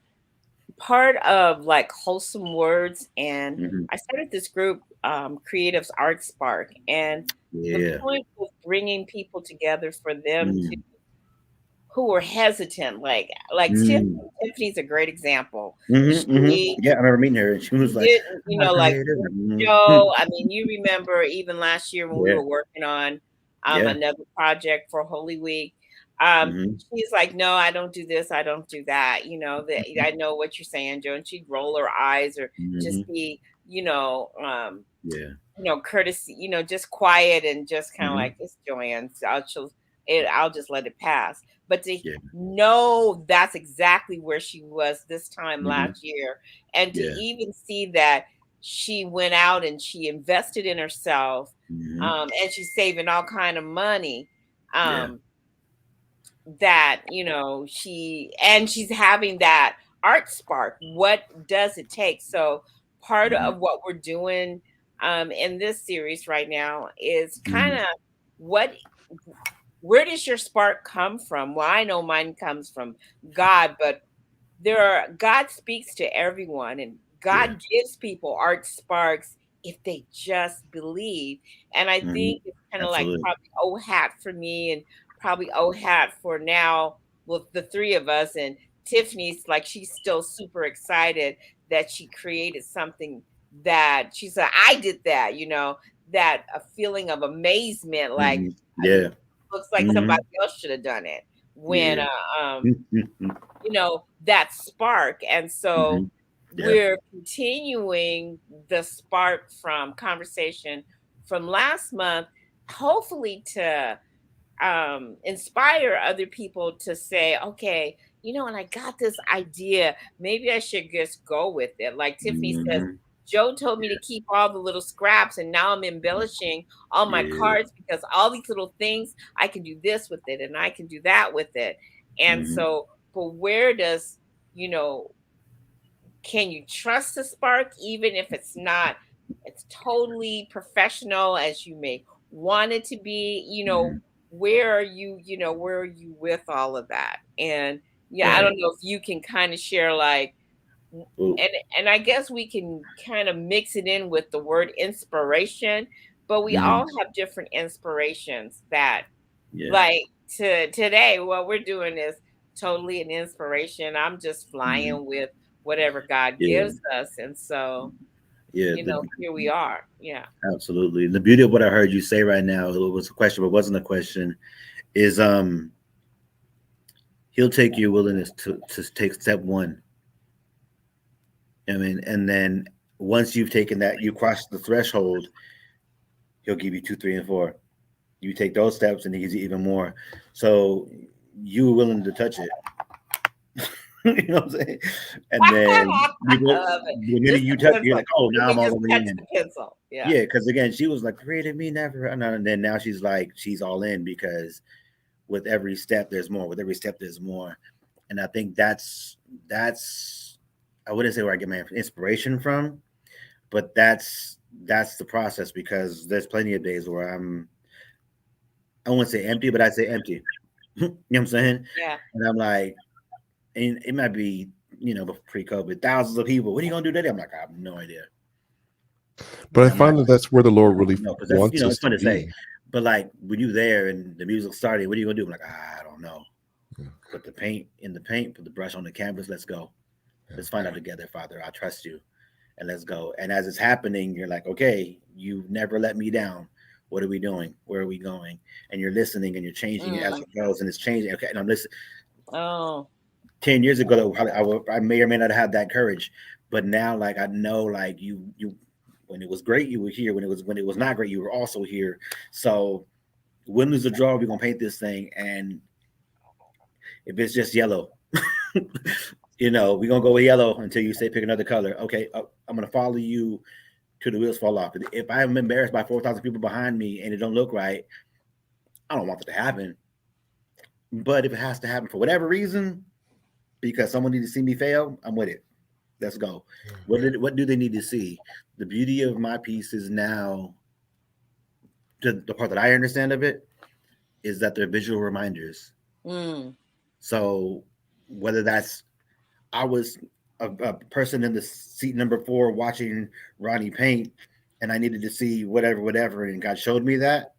part of like Wholesome Words, and Mhm. I started this group, Creatives Art Spark, and the Yeah. point was bringing people together for them to Mm. who were hesitant, like Mm. Tiffany's a great example. Mhm. Mhm. She Yeah, I remember meeting her, and she was like, didn't, "I'm not like creative." Mhm. Joe. I mean, you remember even last year when we Yeah. were working on Yeah. another project for Holy Week. Mhm. She's like, no, I don't do this, I don't do that. That Mhm. I know what you're saying, Joe. And she'd roll her eyes or just Mhm. be, Yeah. courtesy, just quiet and just kind of Mhm. like it's Joanne. So I'll just let it pass. But to Yeah. know that's exactly where she was this time Mhm. last year, and to Yeah. even see that. she went out and she invested in herself, and she's saving all kind of money. Yeah. That she's having that art spark. What does it take? So part Mhm. of what we're doing in this series right now is kind Mhm. of what where does your spark come from? Well, I know mine comes from God, but God speaks to everyone, and Yeah. God gives people art sparks if they just believe. And I Mhm. think it's kind of like Absolutely. probably old hat for me, and probably old hat for now with the three of us. And Tiffany's like she's still super excited that she created something that she said I did that. That a feeling of amazement, like Mhm. Yeah. looks like somebody Mhm. else should have done it. When Yeah. that spark. And so Mhm. Yeah. we're continuing the spark from conversation from last month, hopefully to inspire other people to say, okay, and I got this idea, maybe I should just go with it. Like Tiffany says, Mhm. Joe told me to keep all the little scraps, and now I'm embellishing all my Yeah. cards because all these little things, I can do this with it and I can do that with it. And Mhm. so, but where does, you know, can you trust the spark even if it's totally professional as you may want it to be? Mhm. Where are you with all of that? And yeah, I Right. don't know if you can kind of share like Well, and I guess we can kind of mix it in with the word inspiration, but we mhm. all have different inspirations that Yeah. like today what we're doing is totally an inspiration. I'm just Mhm. flying with whatever God Yeah. gives us. And so, Yeah. here we are. Yeah. Absolutely. The beauty of what I heard you say right now, it was a question, but wasn't a question, is he'll take your willingness to take step one. I mean, and then once you've taken that, you cross the threshold, he'll give you two, three, and four. You take those steps, and he gives you even more. So you were willing to touch it. You know what I'm saying? And then you I go love it. the minute Just you the touch, you're pencil. like, oh, Let now me I'm all just the way touch in. the pencil. Yeah. Yeah, because again, she was like, created me never, and then now she's like, she's all in because with every step there's more. With every step there's more, and I think that's I wouldn't say where I get my inspiration from, but that's the process because there's plenty of days where I wouldn't say empty, but I'd say empty. You know what I'm saying? Yeah. And I'm like, and it might be, pre-COVID, thousands of people. What are you gonna do today? I'm like, I have no idea. But I I'm not, find that that's where the Lord really no, because that's wants us it's to fun to say, be. but like when you there and the music started, what are you gonna do? I'm like, I don't know. Yeah, Put the paint in the paint, put the brush on the canvas. Let's go. yeah. Let's find out together, Father. I trust you, and let's go. And as it's happening, you're like, okay, you never let me down. What are we doing? Where are we going? And you're listening and you're changing it as Mm. it goes, and it's changing. Okay, and I'm listening. Oh. 10 years ago, I may or may not have had that courage, but now, like I know, like you, when it was great, you were here. When it was not great, you were also here. So win, lose, or draw, we're gonna paint this thing, and if it's just yellow, we're gonna go with yellow until you say pick another color. Okay, I'm gonna follow you till the wheels fall off. If I'm embarrassed by 4,000 people behind me and it don't look right, I don't want it to happen. But if it has to happen for whatever reason, because someone needs to see me fail, I'm with it. Let's go. What do they need to see? The beauty of my piece is now, the part that I understand of it, is that they're visual reminders. Mm. So whether that's I was a person in the seat number 4 watching Ronnie paint, and I needed to see whatever, and God showed me that,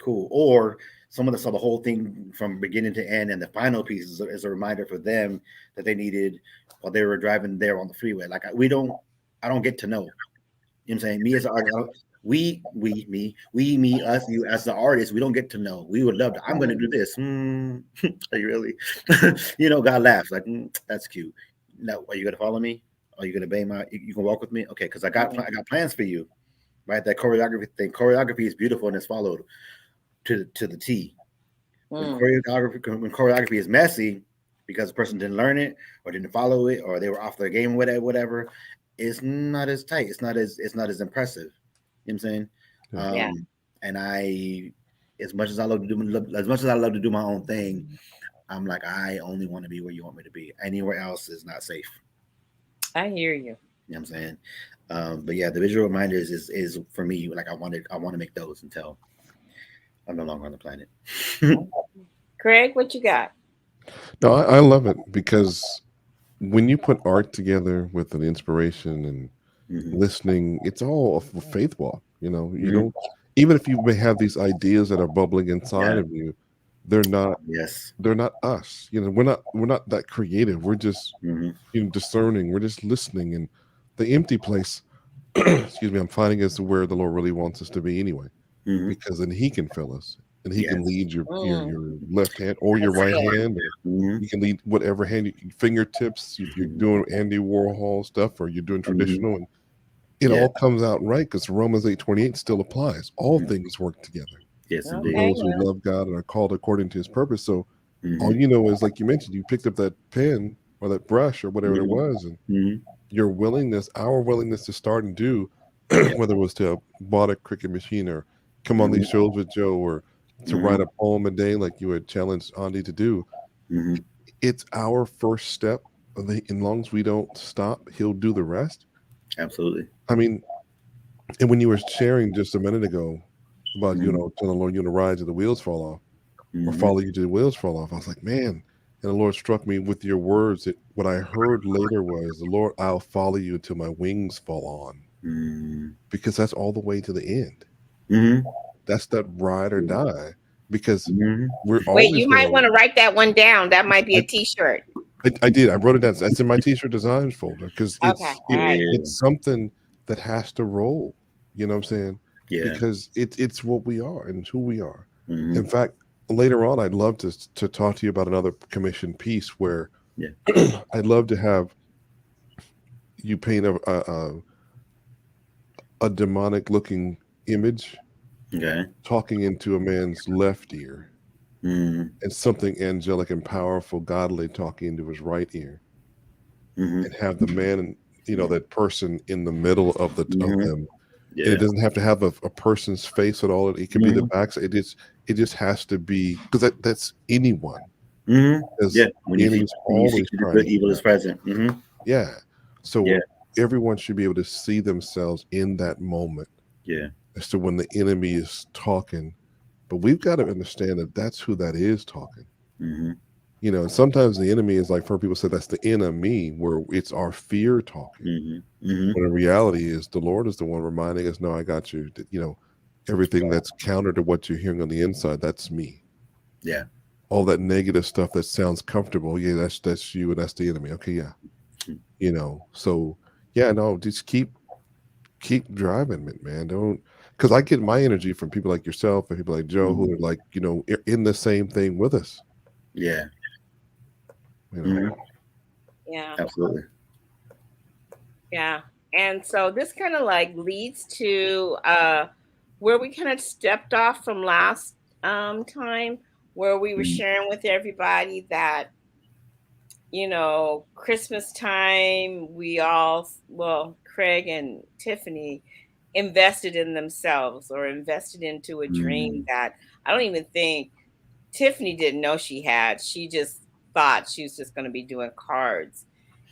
cool. Or someone that saw the whole thing from beginning to end, and the final piece is a reminder for them that they needed while they were driving there on the freeway. Like I don't get to know. You know what I'm saying? Me as an artist, me, us, you as the artist, we don't get to know. We would love to. I'm going to do this. Are you really? God laughs like, that's cute. Now, are you going to follow me? Are you going to obey my? You can walk with me, okay? Because I got plans for you, right? That choreography thing. Choreography is beautiful and it's followed to the T. When Mm. choreography is messy because the person didn't learn it or didn't follow it or they were off their game, whatever, it's not as tight. It's not as impressive. You know what I'm saying? Yeah. Yeah. And I, as much as I love to do, as much as I love to do my own thing, I'm like, I only want to be where you want me to be. Anywhere else is not safe. I hear you. You know what I'm saying? But yeah, the visual reminders is for me. Like I want to make those until I'm no longer on the planet. Craig, what you got? No, I love it because when you put art together with an inspiration and Hmm. listening, it's all a faith walk. You Hmm. don't, even if you may have these ideas that are bubbling inside Yeah. of you, they're not Yes. they're not us. We're not that creative. We're just Hmm. discerning. We're just listening. And the empty place, excuse me, I'm finding is where the Lord really wants us to be anyway, Hmm. because then He can fill us and He can Yes. lead your your Mm, your left hand or your that's right good. hand. Hmm. You can lead whatever hand, fingertips, if you're doing Andy Warhol stuff or you're doing Hmm. traditional, and it Yeah. all comes out right because Romans 8:28 still applies. All things work together Yes, for indeed. Okay, those who love God and are called according to His purpose. So all Hmm. you know is, like you mentioned, you picked up that pen or that brush or whatever it Hmm. was, and Hmm. our willingness to start and do, Yeah. whether it was to bought a cricket machine or come on Hmm. these shows with Joe or to Hmm. write a poem a day like you had challenged Andy to do, Hmm. it's our first step. And long as we don't stop, He'll do the rest. Absolutely. I mean, and when you were sharing just a minute ago about, Hmm. telling the Lord you want to ride till the wheels fall off or Hmm. follow you till the wheels fall off, I was like, man. And the Lord struck me with your words. What I heard later was, the Lord, I'll follow you until my wings fall on, Hmm. because that's all the way to the end. Hmm. That's that ride or die, because Hmm. we're Wait, always you going might want to. to write that one down. That might be a I, T-shirt. I did. I wrote it down. That's in my t-shirt designs folder because Okay, it's all it, right. Yeah. it's something that has to roll. You know what I'm saying? Yeah. Because it's what we are and who we are. Hmm. In fact, later on, I'd love to talk to you about another commission piece where Yeah. I'd love to have you paint a demonic looking image Okay. talking into a man's left ear, Hmm. and something angelic and powerful, godly talking into his right ear, Hmm. and have the man, that person in the middle of Hmm. them. And it Yeah. doesn't have to have a person's face at all. It could be the Hmm. back. It just has to be, because that's anyone. Hmm. Because Yeah. When the you see enemy's when you see always the trying good, to evil is distract. present. Hmm. Yeah. Yeah. So everyone should be able to see themselves in that moment Yeah. as to when the enemy is talking. But we've got to understand that that's who that is talking. Hmm. And sometimes the enemy is, like, for people say, that's the enemy, where it's our fear talking. Hmm. Hmm. When in reality is the Lord is the one reminding us, no, I got you. Everything that's counter to what you're hearing on the inside, that's me. Yeah. All that negative stuff that sounds comfortable, yeah, that's you, and that's the enemy. Okay, yeah. So yeah, no, just keep driving it, man. Don't, because I get my energy from people like yourself and people like Joe Hmm. who are, like, in the same thing with us. Yeah. You know. Hmm. Yeah, Absolutely. yeah. And so this kind of like leads to where we kind of stepped off from last time, where we were Hmm. sharing with everybody that Christmas time, we all, well, Craig and Tiffany invested in themselves or invested into a dream Hmm. that I don't even think Tiffany didn't know she had. She just thought she was just going to be doing cards.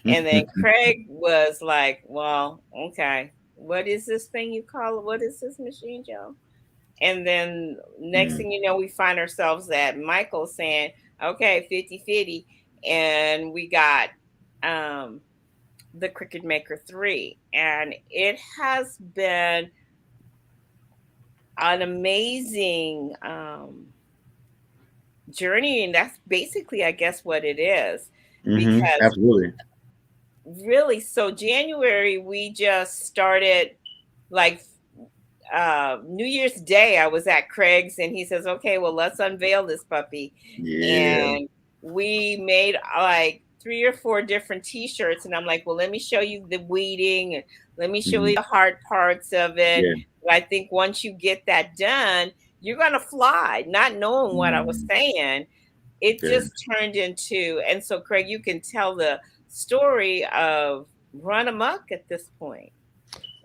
And then Craig was like, well, okay, what is this thing you call it? What is this machine, Joe? And then next Hmm. thing you know, we find ourselves at Michael saying, okay, 50-50. And we got um, the Cricket Maker 3. And it has been an amazing journey. And that's basically, I guess, what it is. Hmm. Because Absolutely. really, so January, we just started like New Year's Day. I was at Craig's and he says, okay, well, let's unveil this puppy. Yeah. And we made like 3 or 4 different t-shirts. And I'm like, well, let me show you the weeding and let me show Hmm. you the hard parts of it. Yeah. But I think once you get that done, you're going to fly, not knowing what I was Hmm. saying. It Yeah. just turned into, and so Craig, you can tell the story of run amok at this point.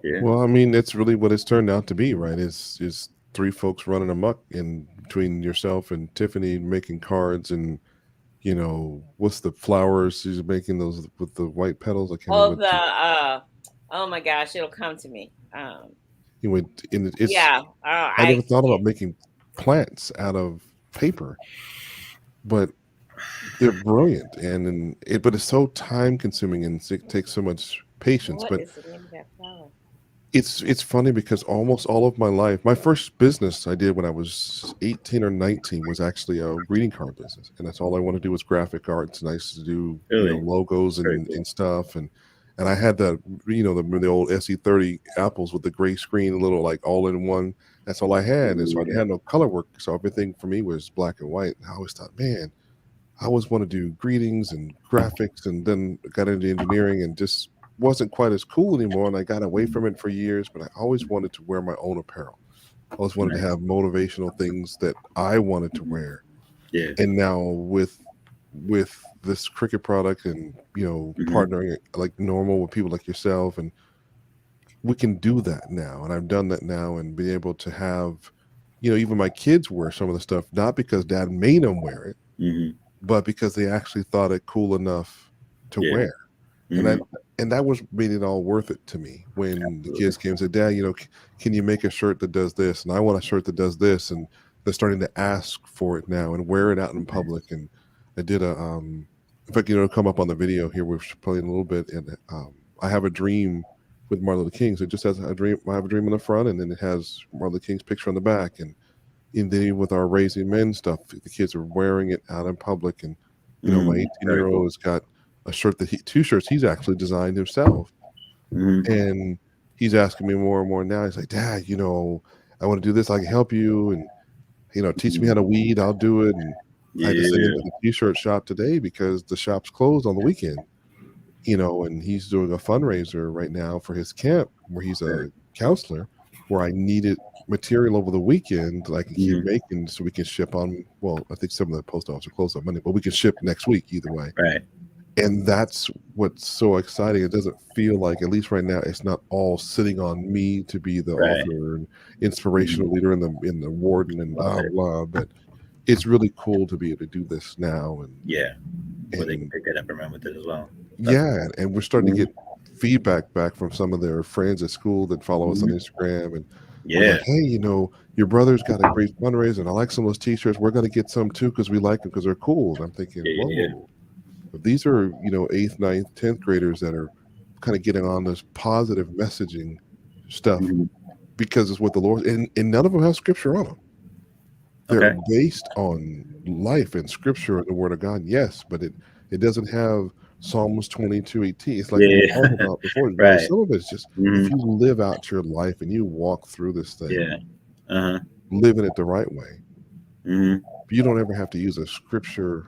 Yeah. Well, I mean, it's really what it's turned out to be, right? It's three folks running amok in between yourself and Tiffany making cards and what's the flowers she's making those with the white petals? I can't remember Oh, what oh my gosh, it'll come to me. you went in. It's Yeah, I I never thought yeah. about making plants out of paper, but they're brilliant and it. But it's so time consuming and it takes so much patience. What But is the name of that flower? it's funny because almost all of my life, my first business I did when I was 18 or 19 was actually a greeting card business, and that's all I want to do was graphic arts. And I used to do Really? logos Very and cool. stuff, and I had the the old SE30 apples with the gray screen, a little like all in one. That's all I had, and so I Yeah. had no color work, so everything for me was black and white. And I always thought, man, I always want to do greetings and graphics, and then got into engineering and just wasn't quite as cool anymore. And I got away from it for years, but I always wanted to wear my own apparel. I always wanted to Nice. have motivational things that I wanted to wear. Yeah. And now with this cricket product and partnering like normal with people like yourself, and we can do that now. And I've done that now and be able to have even my kids wear some of the stuff, not because dad made them wear it, Mm-hmm. but because they actually thought it cool enough to Yeah. wear. And Mm-hmm. that was made it all worth it to me when the Absolutely. kids came and said, Dad, can you make a shirt that does this? And I want a shirt that does this. And they're starting to ask for it now and wear it out in public. And I did in fact, come up on the video here, we're playing a little bit. And I have a dream with Martin Luther King. So it just has a dream. I have a dream in the front, and then it has Martin Luther King's picture on the back. And then with our Raising Men stuff, the kids are wearing it out in public. And my Very 18-year-old cool. has got a shirt two shirts he's actually designed himself, Mm-hmm. and he's asking me more and more now. He's like, Dad, I want to do this. I can help you, and teach me how to weed. I'll do it. And I had to send him Yeah. to the t-shirt shop today because the shop's closed on the weekend. And he's doing a fundraiser right now for his camp where he's a counselor, where I needed material over the weekend that I can keep Mm-hmm. making so we can ship on. Well, I think some of the post office are closed on Monday, but we can ship next week either way. Right. And that's what's so exciting. It doesn't feel like, at least right now, it's not all sitting on me to be the Right. author and inspirational leader in the warden and Love blah it. blah. But it's really cool to be able to do this now, Yeah. Where they can and pick it up and run with it as well. yeah, and we're starting to Mhm. get feedback back from some of their friends at school that follow us on Mhm. Instagram, and we're Yeah. like, hey, your brother's got a great fundraiser, and I like some of those t-shirts. We're going to get some too because we like them because they're cool. And I'm thinking, Yeah. Yeah. whoa. But these are, 8th, 9th, 10th graders that are kind of getting on this positive messaging stuff Mhm. because it's what the Lord, and none of them have scripture on them. They're Okay. based on life and scripture and the word of God, yes, but it doesn't have Psalms 22:18. It's like we were Yeah. talking about before. Right. Some of it's just if Mhm. you live out your life and you walk through this thing, Yeah. Uh huh. living it the right way, Mhm. you don't ever have to use a scripture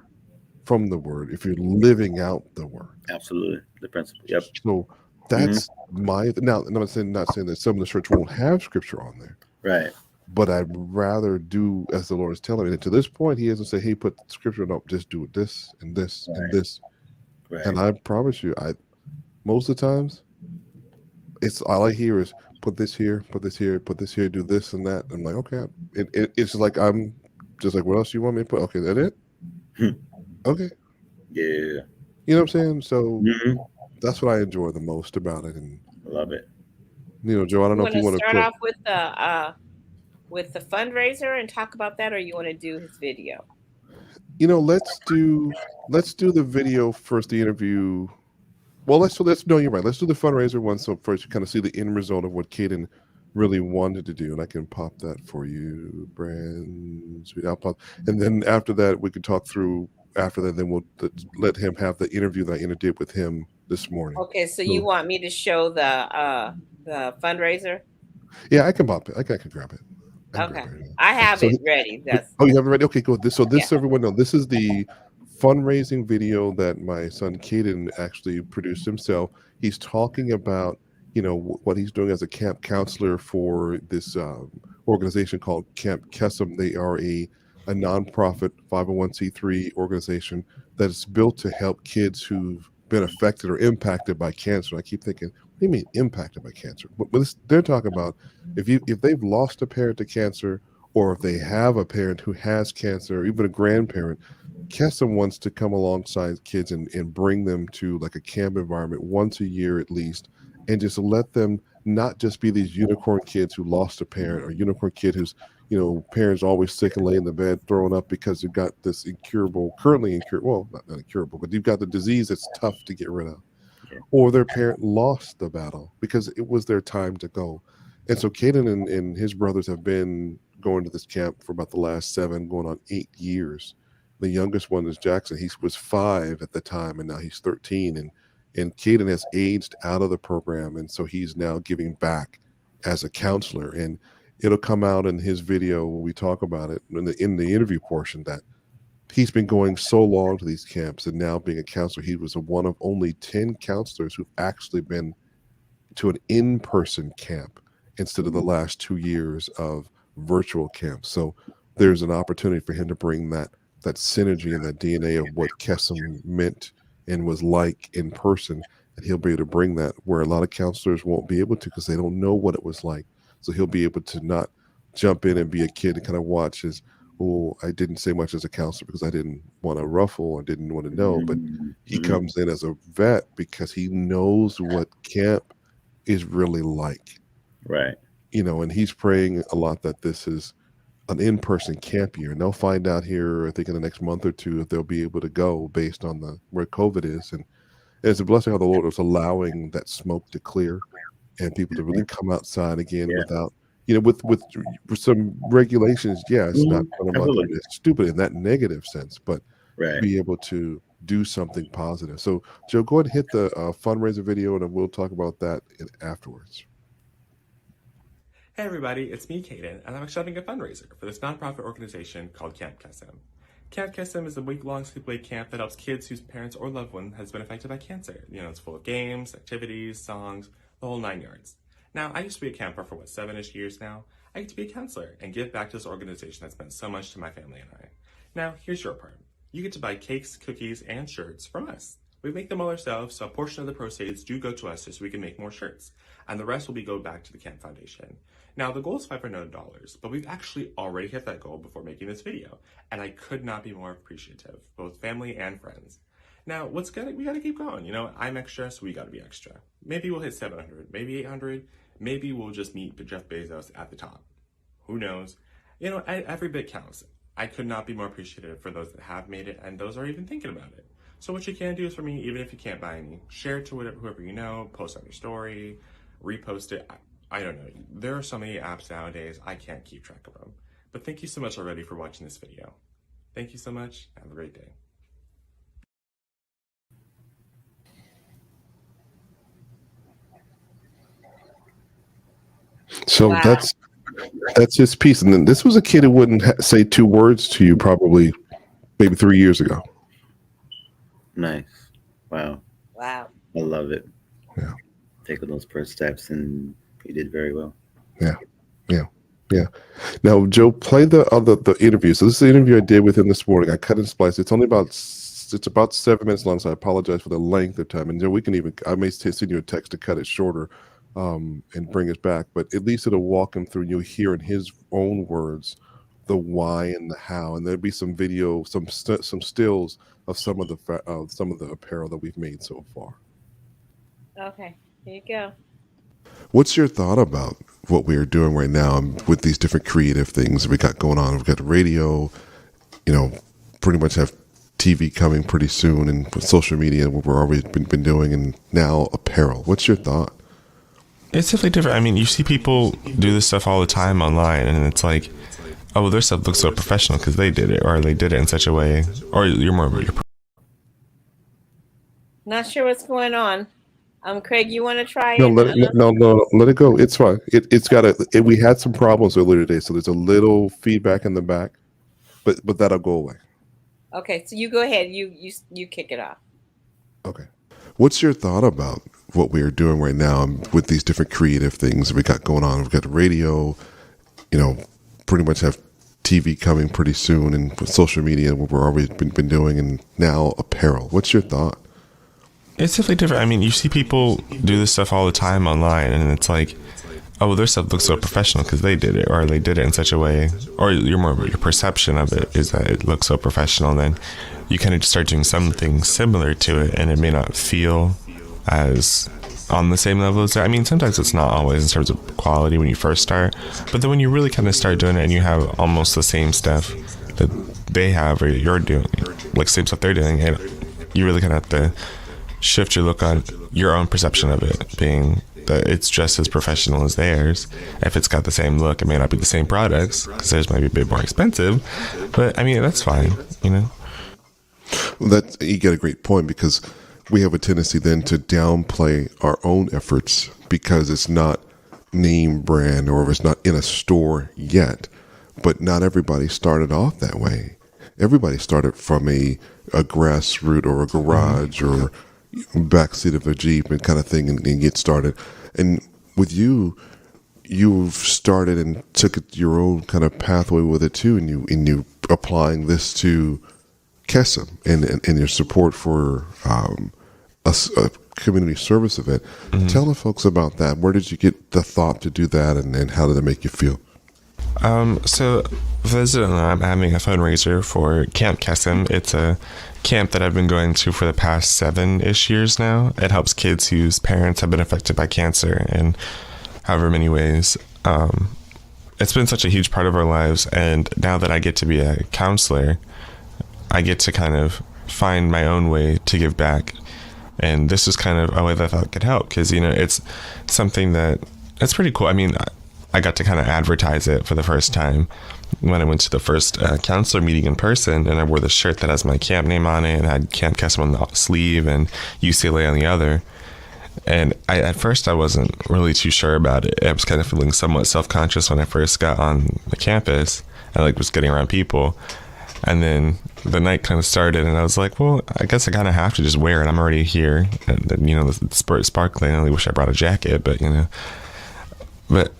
from the word if you're living out the word. Absolutely. The principle. Yep. So Mhm. that's now. I'm not saying that some of the church won't have scripture on there, Right. but I'd rather do as the Lord is telling me. And to this point, He hasn't said, "Hey, put scripture." No, just do it this and this and Right. this. Right. And I promise you, most of the times, it's all I hear is put this here, put this here, put this here, do this and that. I'm like, okay, it's like I'm just like, what else you want me to put? Okay, that it? Hmm. Okay, Yeah. you know what I'm saying? So Mhm. that's what I enjoy the most about it. And Love it. Joe, I don't You know if want you to want to start put. off with the fundraiser and talk about that, or you want to do his video? Let's do the video first, the interview. Well, let's no, you're right. Let's do the fundraiser one. So first, you kind of see the end result of what Caden really wanted to do, and I can pop that for you, Brand. Sweet, I'll pop, and then after that, we can talk through. After that, then we'll let him have the interview that I did with him this morning. Okay, so you So, want me to show the fundraiser? yeah, I can pop it. I can grab it. I can Okay, grab it. I have So, it ready. That's oh, you have it ready? Okay, cool. So yeah. everyone know, this is the fundraising video that my son Caden actually produced himself. He's talking about, what he's doing as a camp counselor for this organization called Camp Kesem. They are a nonprofit 501c3 organization that is built to help kids who've been affected or impacted by cancer. I keep thinking, what do you mean impacted by cancer? But they're talking about if they've lost a parent to cancer, or if they have a parent who has cancer, or even a grandparent, Kesem wants to come alongside kids and bring them to like a camp environment once a year at least, and just let them not just be these unicorn kids who lost a parent, or unicorn kid who's, parents always sick and lay in the bed throwing up because you've got this currently incurable, well, not incurable, but you've got the disease that's tough to get rid of, Yeah. or their parent lost the battle because it was their time to go. And so Caden and his brothers have been going to this camp for about the last 7, going on 8 years. The youngest one is Jackson. He was 5 at the time, and now he's 13. And Caden has aged out of the program, and so he's now giving back as a counselor. And it'll come out in his video when we talk about it in the interview portion that he's been going so long to these camps, and now being a counselor, he was one of only 10 counselors who've actually been to an in-person camp instead of the last 2 years of virtual camps. So there's an opportunity for him to bring that synergy and that DNA of what Kesem meant and was like in person, and he'll be able to bring that where a lot of counselors won't be able to because they don't know what it was like. So he'll be able to not jump in and be a kid and kind of watch as, oh, I didn't say much as a counselor because I didn't want to ruffle or didn't want to know. But he comes in as a vet because he knows what camp is really like. Right. And he's praying a lot that this is an in-person camp year, and they'll find out here, I think, in the next month or two if they'll be able to go based on where COVID is. And it's a blessing how the Lord is allowing that smoke to clear and people to really come outside again without, with some regulations. Yeah, it's not it's stupid in that negative sense, but be able to do something positive. So, Joe, go ahead and hit the fundraiser video, and then we'll talk about that afterwards. Hey everybody, it's me, Caden, and I'm actually having a fundraiser for this nonprofit organization called Camp Kesem. Camp Kesem is a week-long sleepaway camp that helps kids whose parents or loved one has been affected by cancer. It's full of games, activities, songs, the whole 9 yards. Now, I used to be a camper for 7-ish years now. I get to be a counselor and give back to this organization that's meant so much to my family and I. Now, here's your part. You get to buy cakes, cookies, and shirts from us. We make them all ourselves, so a portion of the proceeds do go to us so we can make more shirts, and the rest will go back to the Camp Foundation. Now, the goal is $500, but we've actually already hit that goal before making this video, and I could not be more appreciative, both family and friends. Now, we gotta keep going. I'm extra, so we gotta be extra. Maybe we'll hit 700, maybe 800, maybe we'll just meet Jeff Bezos at the top. Who knows? Every bit counts. I could not be more appreciative for those that have made it and those that are even thinking about it. So what you can do is, for me, even if you can't buy any, share it to whoever you know, post on your story, repost it. I don't know. There are so many apps nowadays, I can't keep track of them. But thank you so much already for watching this video. Thank you so much. Have a great day. So that's his piece. And then this was a kid who wouldn't say 2 words to you probably maybe 3 years ago. Nice. Wow. Wow. I love it. Yeah. Taking those first steps, and he did very well. Yeah. Now, Joe, play the interview. So this is the interview I did with him this morning. I cut and spliced. It's about 7 minutes long, so I apologize for the length of time. And Joe, I may send you a text to cut it shorter and bring it back, but at least it'll walk him through. You'll hear in his own words the why and the how, and there'll be some video, some stills of some of the apparel that we've made so far. Okay, here you go. What's your thought about what we are doing right now with these different creative things we got going on? We've got radio, pretty much have TV coming pretty soon, and with social media, what we're already been doing, and now apparel. What's your thought? It's definitely different. I mean, you see people do this stuff all the time online, and it's like, oh, their stuff looks so professional because they did it, or they did it in such a way, or you're more of your. Not sure what's going on. Craig, you want to try No, it? let it go. It's fine. We had some problems earlier today, so there's a little feedback in the back, but that'll go away. Okay, so you go ahead. You kick it off. Okay. What's your thought about what we are doing right now with these different creative things we got going on? We've got radio, pretty much have TV coming pretty soon, and with social media, what we're already been doing, and now apparel. What's your thought? It's definitely different. I mean, you see people do this stuff all the time online, and it's like, oh, well, their stuff looks so professional because they did it, or they did it in such a way, or your perception of it is that it looks so professional. And then you kind of just start doing something similar to it, and it may not feel as on the same level as that. I mean, sometimes it's not always in terms of quality when you first start, but then when you really kind of start doing it and you have almost the same stuff that they have or you're doing, like same stuff they're doing, and you really kind of have to shift your look on your own perception of it, being that it's just as professional as theirs. If it's got the same look, it may not be the same products because theirs might be a bit more expensive, but I mean, that's fine, you know? Well, that you get a great point, because we have a tendency then to downplay our own efforts because it's not name brand or if it's not in a store yet. But not everybody started off that way. Everybody started from a grassroots or a garage or backseat of a Jeep and kind of thing and get started. And with you, you've started and took it your own kind of pathway with it too, and you applying this to Kesem and your support for a community service event. Tell the folks about that. Where did you get the thought to do that, and how did it make you feel? So I'm having a fundraiser for Camp Kesem. It's a camp that I've been going to for the past 7-ish years now. It helps kids whose parents have been affected by cancer in however many ways. It's been such a huge part of our lives, and now that I get to be a counselor, I get to kind of find my own way to give back. And this is kind of a way that I thought could help, because, you know, it's something that it's pretty cool. I mean, I got to kind of advertise it for the first time when I went to the first counselor meeting in person, and I wore the shirt that has my camp name on it and had Camp Kesem on the sleeve and UCLA on the other. And at first I wasn't really too sure about it. I was kind of feeling somewhat self-conscious when I first got on the campus. I was getting around people. And then the night kind of started, and I was like, well, I guess I kind of have to just wear it. I'm already here. And then, you know, the sparkling. I only wish I brought a jacket, but, you know. But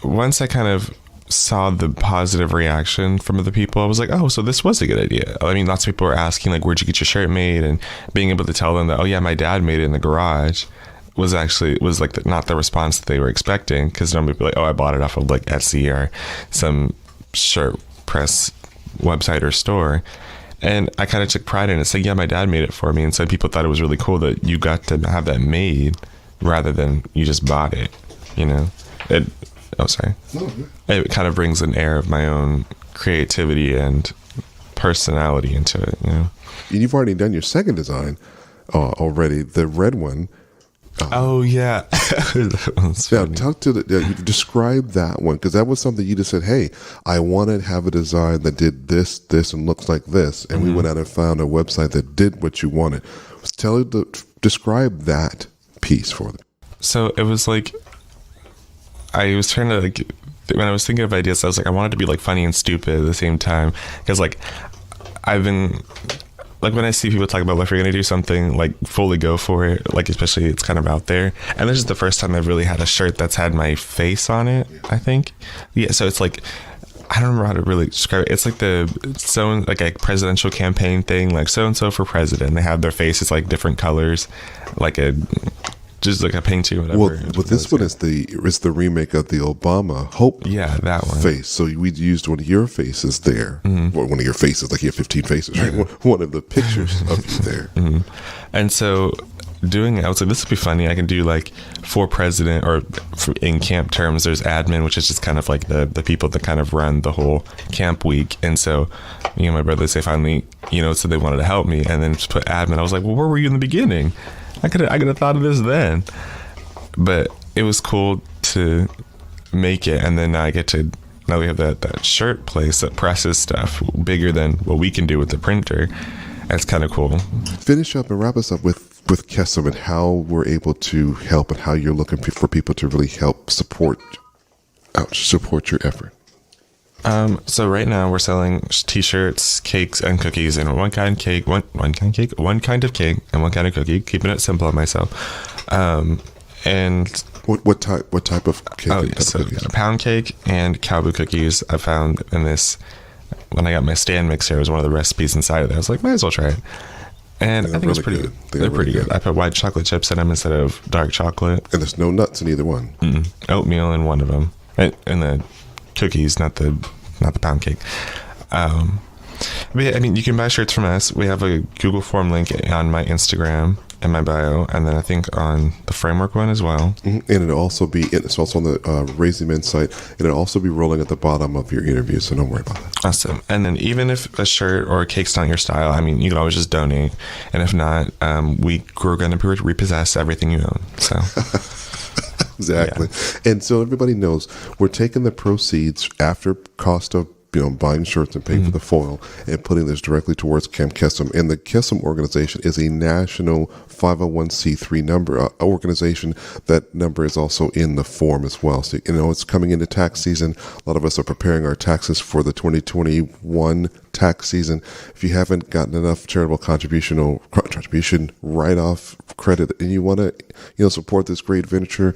once I kind of saw the positive reaction from other people, I was like, oh, so this was a good idea. I mean, lots of people were asking, like, where'd you get your shirt made? And being able to tell them that, oh, yeah, my dad made it in the garage was like not the response that they were expecting, because normally people be like, oh, I bought it off of like Etsy or some shirt press website or store. And I kind of took pride in it, saying, yeah, my dad made it for me. And so people thought it was really cool that you got to have that made rather than you just bought it, you know. It kind of brings an air of my own creativity and personality into it, you know. And you've already done your second design already, the red one. Oh yeah. Now describe that one, because that was something you just said, hey, I want to have a design that did this and looks like this, and we went out and found a website that did what you wanted. Describe that piece for them. So it was like, I was trying to, like, when I was thinking of ideas, I was like, I wanted to be like funny and stupid at the same time, because like I've been like, when I see people talk about, well, if you're going to do something, like, fully go for it, like, especially it's kind of out there. And this is the first time I've really had a shirt that's had my face on it, I think. Yeah, so it's like, I don't remember how to really describe it. It's like like a presidential campaign thing, like so-and-so for president. They have their faces like different colors, like just like a painting or whatever. Well, but this one is the remake of the Obama Hope that one. face. So we used one of your faces there. Or one of your faces, like you have 15 faces, right? One of the pictures of you there. And so doing it, I was like, this would be funny. I can do like for president, or in camp terms, there's admin, which is just kind of like the people that kind of run the whole camp week. And so me and my brothers, they finally, you know, so they wanted to help me, and then just put admin. I was like, well, where were you in the beginning? I could have thought of this then. But it was cool to make it, and then now we have that shirt place that presses stuff bigger than what we can do with the printer. That's kind of cool. Finish up and wrap us up with Kesem and how we're able to help, and how you're looking for people to really help support your effort. So right now we're selling t-shirts, cakes, and cookies in one kind of cake, and one kind of cookie, keeping it simple on myself. And what type of cake? Oh, yeah, so pound cake and cowboy cookies I found in this, when I got my stand mixer, it was one of the recipes inside of there. I was like, might as well try it. And I they're think it's really pretty good. good. They're pretty good. I put white chocolate chips in them instead of dark chocolate. And there's no nuts in either one. Oatmeal in one of them, and the cookies, not the pound cake. But yeah, I mean, you can buy shirts from us. We have a Google form link on my Instagram and my bio, and then I think on the framework one as well. And it'll also be, it's also on the Raising Men site, and it'll also be rolling at the bottom of your interview, so don't worry about it. Awesome. And then even if a shirt or a cake's not your style, I mean, you can always just donate. And if not, we're going to repossess everything you own. So exactly. Yeah. And so everybody knows we're taking the proceeds after cost of buying shirts and paying for the foil and putting this directly towards Camp Kesem. And the Kesem organization is a national 501c3 number organization. That number is also in the form as well. So, it's coming into tax season. A lot of us are preparing our taxes for the 2021 tax season. If you haven't gotten enough charitable contribution write-off credit and you want to support this great venture,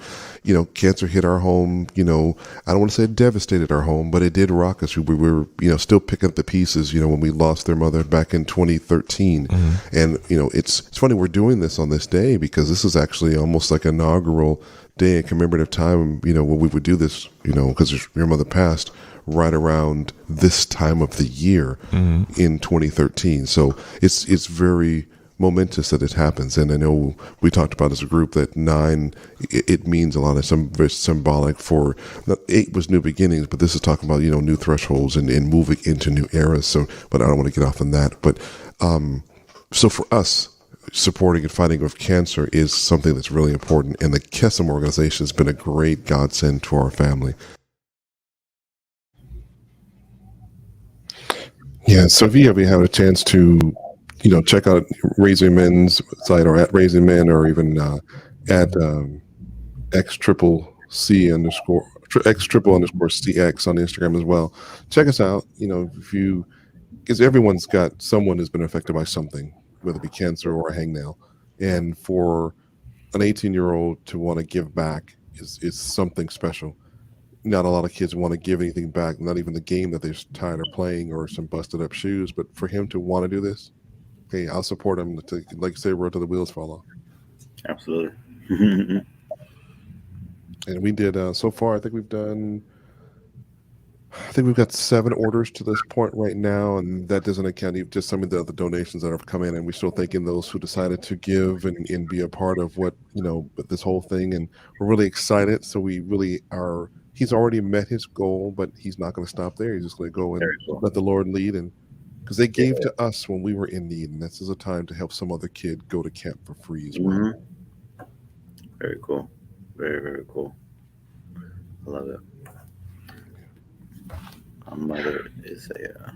cancer hit our home, I don't want to say it devastated our home, but it did rock us. We were still picking up the pieces when we lost their mother back in 2013. And it's funny we're doing this on this day because this is actually almost like inaugural day in commemorative time when we would do this because your mother passed right around this time of the year in 2013. So it's very momentous that it happens. And I know we talked about as a group that 9, it means a lot of some very symbolic for, 8 was new beginnings, but this is talking about, new thresholds and moving into new eras. So, but I don't want to get off on that. But, so for us, supporting and fighting with cancer is something that's really important. And the Kesem organization has been a great godsend to our family. Yeah, so if you ever have a chance to, check out Raising Men's site or at Raising Men or even at X_CX on Instagram as well. Check us out. Because everyone's got someone who's been affected by something, whether it be cancer or a hangnail. And for an 18-year-old to want to give back is something special. Not a lot of kids want to give anything back, not even the game that they're tired of playing or some busted up shoes. But for him to want to do this, hey, I'll support him to, like you say, road to the wheels fall off. Absolutely. And we did, so far, I think we've got 7 orders to this point right now, and that doesn't account just some of the other donations that have come in, and we're still thanking those who decided to give and be a part of what, this whole thing, and we're really excited. So we really are. He's already met his goal, but he's not going to stop there. He's just going to go and let the Lord lead. And because they gave to us when we were in need, and this is a time to help some other kid go to camp for free as well. Very cool. Very, very cool. I love it. My mother is a...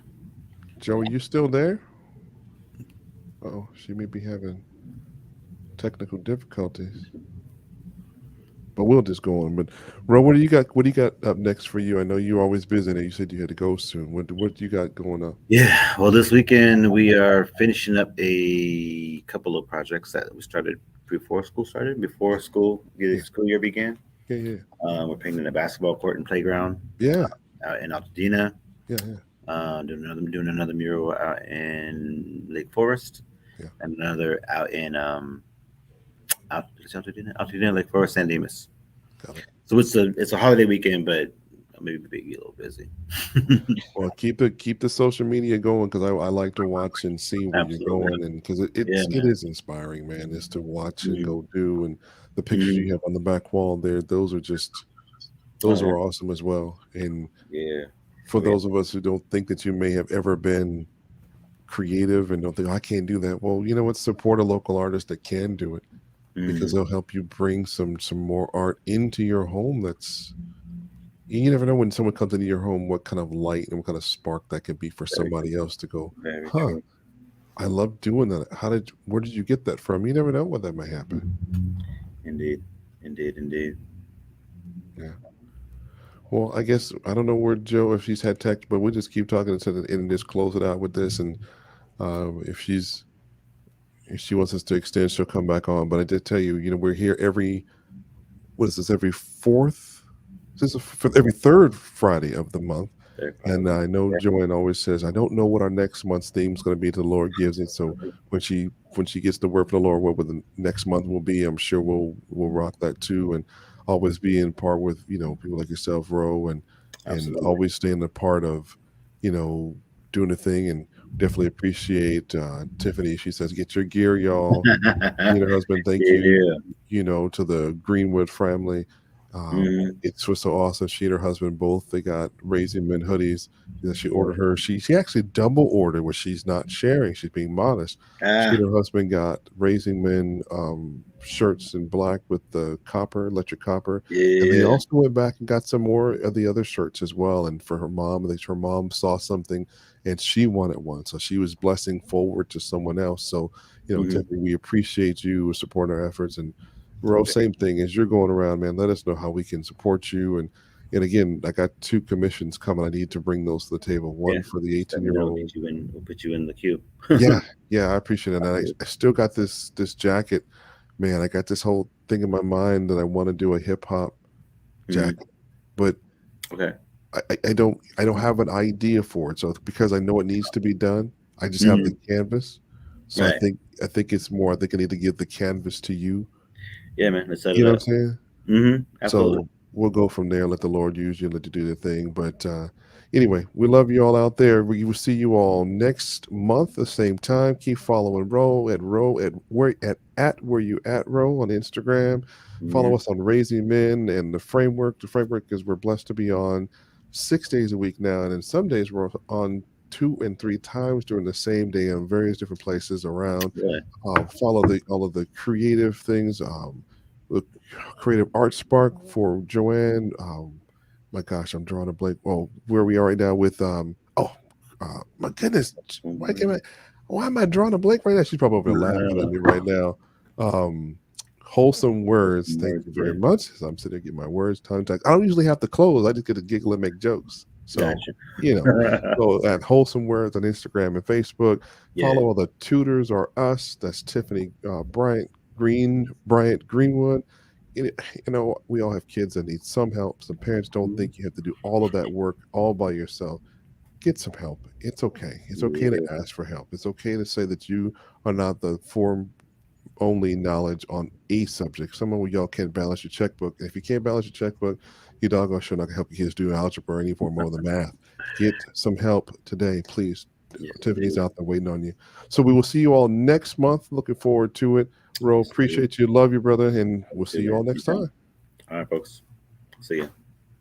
Joe, are you still there? Oh, she may be having technical difficulties. But we'll just go on. But Ro, what do you got up next for you? I know you're always busy and you said you had to go soon. What do you got going on? Yeah, well, this weekend we are finishing up a couple of projects that we started before school year began. Yeah. We're painting a basketball court and playground. Yeah. Out in Altadena. Yeah. Doing another mural out in Lake Forest. Yeah. And another out in Altadena, Lake Forest, San Dimas. Got it. So it's a holiday weekend, but maybe be a little busy. Well, keep the social media going because I like to watch and see where you're going, and because it is inspiring, man. It's to watch and go do, and the pictures you have on the back wall there, those are awesome as well. And for those of us who don't think that you may have ever been creative and don't think, I can't do that. Well, you know what? Support a local artist that can do it. Because they'll help you bring some more art into your home. You never know when someone comes into your home what kind of light and what kind of spark that could be for somebody else to go, I love doing that. Where did you get that from? You never know when that might happen. Indeed. Yeah. Well, I guess I don't know where Joe, if she's had text, but we'll just keep talking and just close it out with this. And if she wants us to extend, she'll come back on. But I did tell you, we're here every third Friday of the month. Very proud And of him. I know Yeah. Joanne always says, "I don't know what our next month's theme is going to be till the Lord gives it." So when she gets the word from the Lord, what the next month will be, I'm sure we'll rock that too, and always be in part with people like yourself, Ro, and Absolutely. always staying a part of doing the thing. And definitely appreciate Tiffany. She says, "Get your gear, y'all." You and her husband, thank you. Yeah. To the Greenwood family. Mhm. It was so awesome. She and her husband both they got Raising Men hoodies that she ordered her. She actually double ordered where she's not sharing. She's being modest. She Ah, and her husband got Raising Men shirts in black with the electric copper, and they yeah. also went back and got some more of the other shirts as well. And for her mom, her mom saw something and she wanted one, so she was blessing forward to someone else. So Mhm. Tiffany, we appreciate you supporting our efforts. And Ro, same thing as you're going around, man. Let us know how we can support you. And again, I got 2 commissions coming. I need to bring those to the table. Yeah. One for the Just let me 18-year know. old. We'll put you in the queue. Yeah, yeah, I appreciate it. And Absolutely. I still got this jacket, man. I got this whole thing in my mind that I want to do a hip hop Mhm. jacket, but Okay. I don't have an idea for it. So because I know it needs to be done, I just have the Mhm. canvas. So I Right. think I think it's more. I think I need to give the canvas to you. Yeah, man. Let's set You it know what up. I'm saying? Absolutely. So we'll go from there. Let the Lord use you. Let you do the thing. But anyway, we love you all out there. We will see you all next month, the same time. Keep following Ro at where you at Ro on Instagram. Follow Mhm. us on Raising Men and the framework. The framework is we're blessed to be on 6 days a week now, and then some days we're on 2 and 3 times during the same day in various different places around. Really. Follow all of the creative things. The creative art spark for Joanne. My gosh, I'm drawing a blank. Oh, where we are right now with my goodness, why can't I? Why am I drawing a blank right now? She's probably over there I laughing don't at know. me right now. Wholesome words. Wholesome Thank WordZ. you Yeah. very much. As I'm sitting there getting my words tongue tied. I don't usually have to close. I just get to giggle and make jokes. So Gotcha. you know, so at Wholesome Words on Instagram and Facebook. Yeah. Follow all the tutors or us. That's Tiffany Bryant Greenwood. It- we all have kids that need some help. Some parents don't Mhm. think you have to do all of that work all by yourself. Get some help. It's okay. It's okay to Yeah. ask for help. It's okay to say that you are not the form only knowledge on a subject. Some of y'all can't balance your checkbook. And if you can't balance your checkbook, you doggone sure not gonna help your kids do algebra or any form of the math. Get some help today, please. Yes, Tiffany's indeed. out there waiting on you. So we will see you all next month. Looking forward to it. Ro, Yes, indeed. appreciate you. Love you, brother. And we'll see Too, you man. all next Anytime. time. All right, folks. See ya.